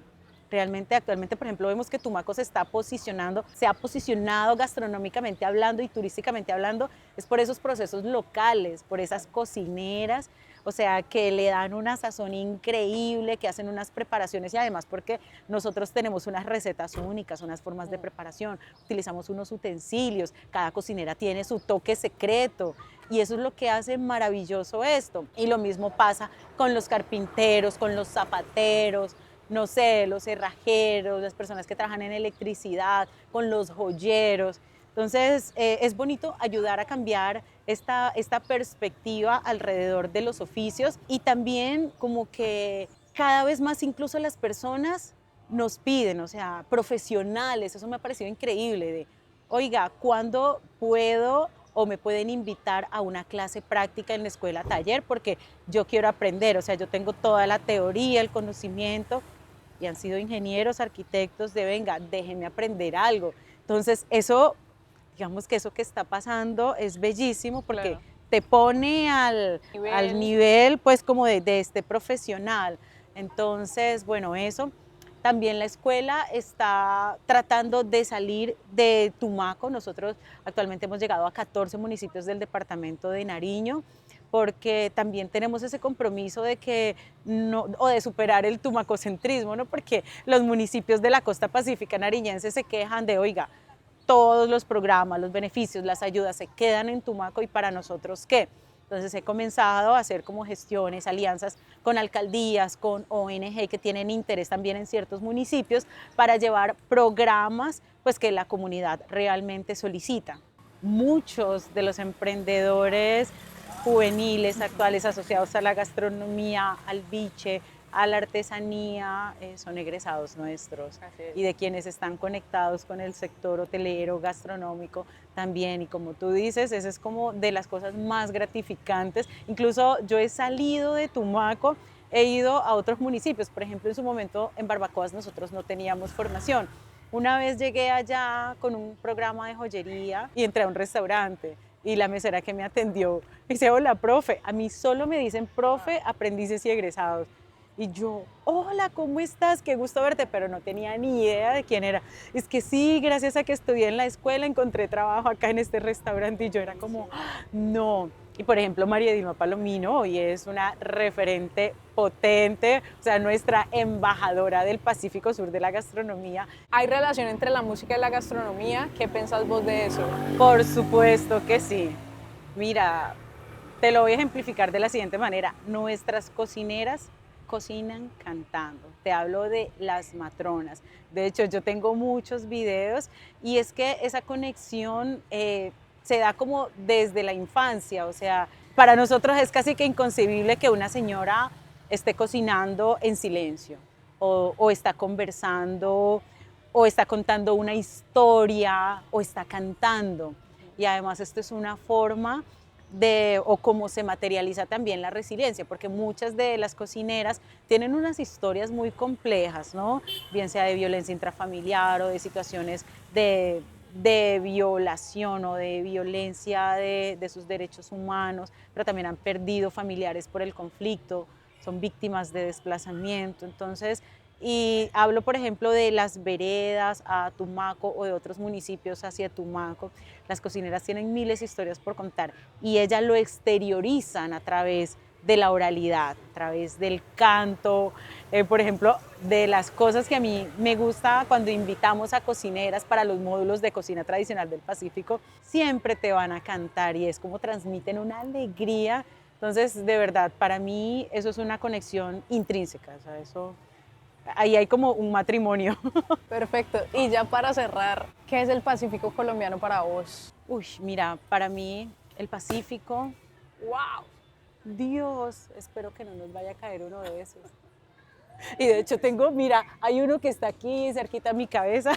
Realmente actualmente, por ejemplo, vemos que Tumaco se está posicionando, se ha posicionado gastronómicamente hablando y turísticamente hablando, es por esos procesos locales, por esas cocineras, o sea, que le dan una sazón increíble, que hacen unas preparaciones y además porque nosotros tenemos unas recetas únicas, unas formas de preparación, utilizamos unos utensilios, cada cocinera tiene su toque secreto y eso es lo que hace maravilloso esto. Y lo mismo pasa con los carpinteros, con los zapateros, no sé, los cerrajeros, las personas que trabajan en electricidad, con los joyeros. Entonces, es bonito ayudar a cambiar esta perspectiva alrededor de los oficios y también como que cada vez más incluso las personas nos piden, o sea, profesionales, eso me ha parecido increíble, de, oiga, ¿cuándo puedo o me pueden invitar a una clase práctica en la escuela taller? Porque yo quiero aprender, o sea, yo tengo toda la teoría, el conocimiento, y han sido ingenieros, arquitectos, de venga, déjenme aprender algo. Entonces, eso, digamos que eso que está pasando es bellísimo porque Claro. te pone al nivel pues como de este profesional. Entonces, bueno, eso. También la escuela está tratando de salir de Tumaco. Nosotros actualmente hemos llegado a 14 municipios del departamento de Nariño, porque también tenemos ese compromiso de que no, o de superar el tumacocentrismo, ¿no? Porque los municipios de la costa pacífica nariñense se quejan de, oiga, todos los programas, los beneficios, las ayudas se quedan en Tumaco y para nosotros, ¿qué? Entonces he comenzado a hacer como gestiones, alianzas con alcaldías, con ONG que tienen interés también en ciertos municipios para llevar programas pues, que la comunidad realmente solicita. Muchos de los emprendedores juveniles actuales asociados a la gastronomía, al biche, a la artesanía, son egresados nuestros y de quienes están conectados con el sector hotelero, gastronómico también. Y como tú dices, eso es como de las cosas más gratificantes. Incluso yo he salido de Tumaco, he ido a otros municipios. Por ejemplo, en su momento en Barbacoas nosotros no teníamos formación. Una vez llegué allá con un programa de joyería y entré a un restaurante y la mesera que me atendió me dice, hola, profe. A mí solo me dicen profe, aprendices y egresados. Y yo, hola, ¿cómo estás? Qué gusto verte, pero no tenía ni idea de quién era. Es que sí, gracias a que estudié en la escuela, encontré trabajo acá en este restaurante y yo era como, "Ah, no". Y por ejemplo, María Dilma Palomino hoy es una referente potente, o sea, nuestra embajadora del Pacífico Sur de la gastronomía. ¿Hay relación entre la música y la gastronomía? ¿Qué pensás vos de eso? Por supuesto que sí. Mira, te lo voy a ejemplificar de la siguiente manera. Nuestras cocineras cocinan cantando. Te hablo de las matronas. De hecho, yo tengo muchos videos y es que esa conexión se da como desde la infancia. O sea, para nosotros es casi que inconcebible que una señora esté cocinando en silencio o está conversando o está contando una historia o está cantando. Y además esto es una forma o cómo se materializa también la resiliencia, porque muchas de las cocineras tienen unas historias muy complejas, ¿no? Bien sea de violencia intrafamiliar o de situaciones de violación o de violencia de sus derechos humanos, pero también han perdido familiares por el conflicto, son víctimas de desplazamiento. Entonces, y hablo, por ejemplo, de las veredas a Tumaco o de otros municipios hacia Tumaco. Las cocineras tienen miles de historias por contar y ellas lo exteriorizan a través de la oralidad, a través del canto, por ejemplo, de las cosas que a mí me gusta cuando invitamos a cocineras para los módulos de cocina tradicional del Pacífico, siempre te van a cantar y es como transmiten una alegría. Entonces, de verdad, para mí eso es una conexión intrínseca, o sea, eso, ahí hay como un matrimonio. Perfecto. Y ya para cerrar, ¿qué es el Pacífico colombiano para vos? Uy, mira, para mí el Pacífico, ¡Wow! Dios, espero que no nos vaya a caer uno de esos. Y de hecho tengo, mira, hay uno que está aquí cerquita a mi cabeza.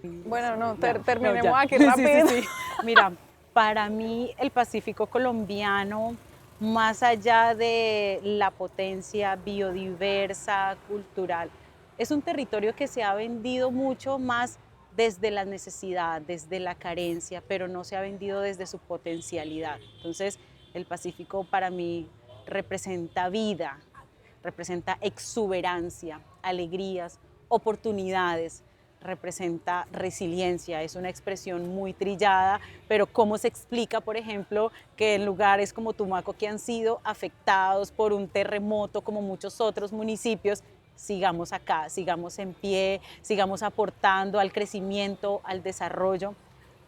Bueno, no, Ya, no, terminemos ya. aquí Sí, rápido. sí, sí. Mira, para mí el Pacífico colombiano, más allá de la potencia biodiversa, cultural, es un territorio que se ha vendido mucho más desde la necesidad, desde la carencia, pero no se ha vendido desde su potencialidad. Entonces, el Pacífico para mí representa vida, representa exuberancia, alegrías, oportunidades, representa resiliencia, es una expresión muy trillada, pero ¿cómo se explica, por ejemplo, que en lugares como Tumaco, que han sido afectados por un terremoto, como muchos otros municipios, sigamos acá, sigamos en pie, sigamos aportando al crecimiento, al desarrollo?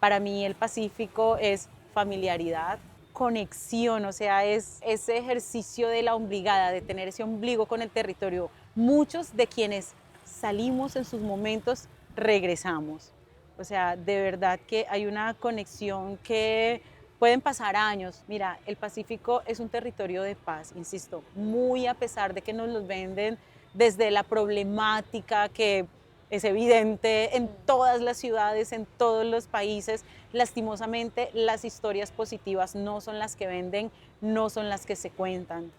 Para mí el Pacífico es familiaridad, conexión, o sea, es ese ejercicio de la ombligada, de tener ese ombligo con el territorio. Muchos de quienes salimos en sus momentos regresamos. O sea, de verdad que hay una conexión que pueden pasar años. Mira, el Pacífico es un territorio de paz, insisto, muy a pesar de que nos los venden desde la problemática que es evidente en todas las ciudades, en todos los países. Lastimosamente, las historias positivas no son las que venden, no son las que se cuentan.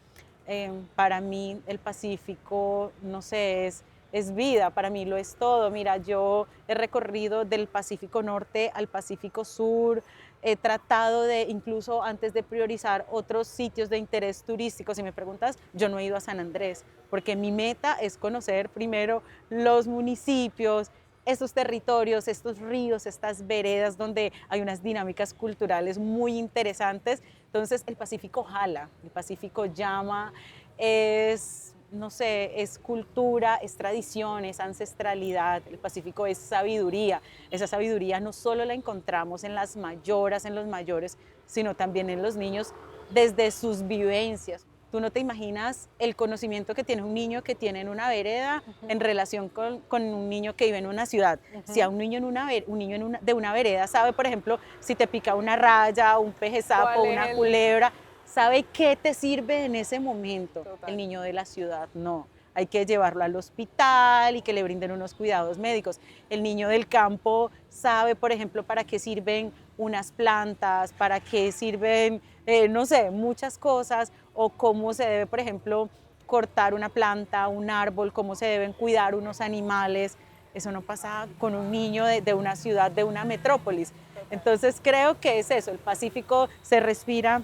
Para mí el Pacífico, no sé, es vida, para mí lo es todo. Mira, yo he recorrido del Pacífico Norte al Pacífico Sur, he tratado de, incluso antes de priorizar otros sitios de interés turístico, si me preguntas, yo no he ido a San Andrés, porque mi meta es conocer primero los municipios, estos territorios, estos ríos, estas veredas donde hay unas dinámicas culturales muy interesantes. Entonces el Pacífico jala, el Pacífico llama, es, no sé, es cultura, es tradición, es ancestralidad, el Pacífico es sabiduría. Esa sabiduría no solo la encontramos en las mayoras, en los mayores, sino también en los niños desde sus vivencias. Tú no te imaginas el conocimiento que tiene un niño que tiene en una vereda en relación con un niño que vive en una ciudad. Si a un niño, de una vereda sabe, por ejemplo, si te pica una raya, un peje sapo, una culebra, sabe qué te sirve en ese momento. Total. El niño de la ciudad no. Hay que llevarlo al hospital y que le brinden unos cuidados médicos. El niño del campo sabe, por ejemplo, para qué sirven unas plantas, para qué sirven, no sé, muchas cosas, o cómo se debe, por ejemplo, cortar una planta, un árbol, cómo se deben cuidar unos animales. Eso no pasa con un niño de una ciudad, de una metrópolis. Entonces creo que es eso, el Pacífico se respira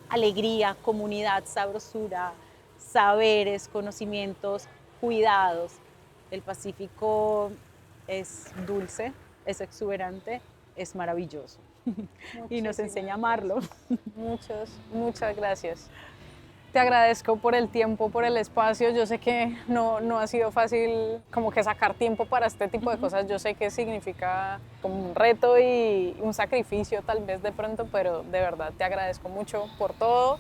alegría, comunidad, sabrosura, saberes, conocimientos, cuidados. El Pacífico es dulce, es exuberante, es maravilloso y nos enseña a amarlo. Muchas gracias. Te agradezco por el tiempo, por el espacio. Yo sé que no ha sido fácil como que sacar tiempo para este tipo de cosas. Yo sé que significa como un reto y un sacrificio tal vez de pronto, pero de verdad te agradezco mucho por todo.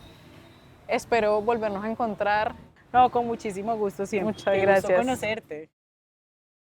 Espero volvernos a encontrar. No, con muchísimo gusto siempre. Muchas Qué gusto gracias. conocerte.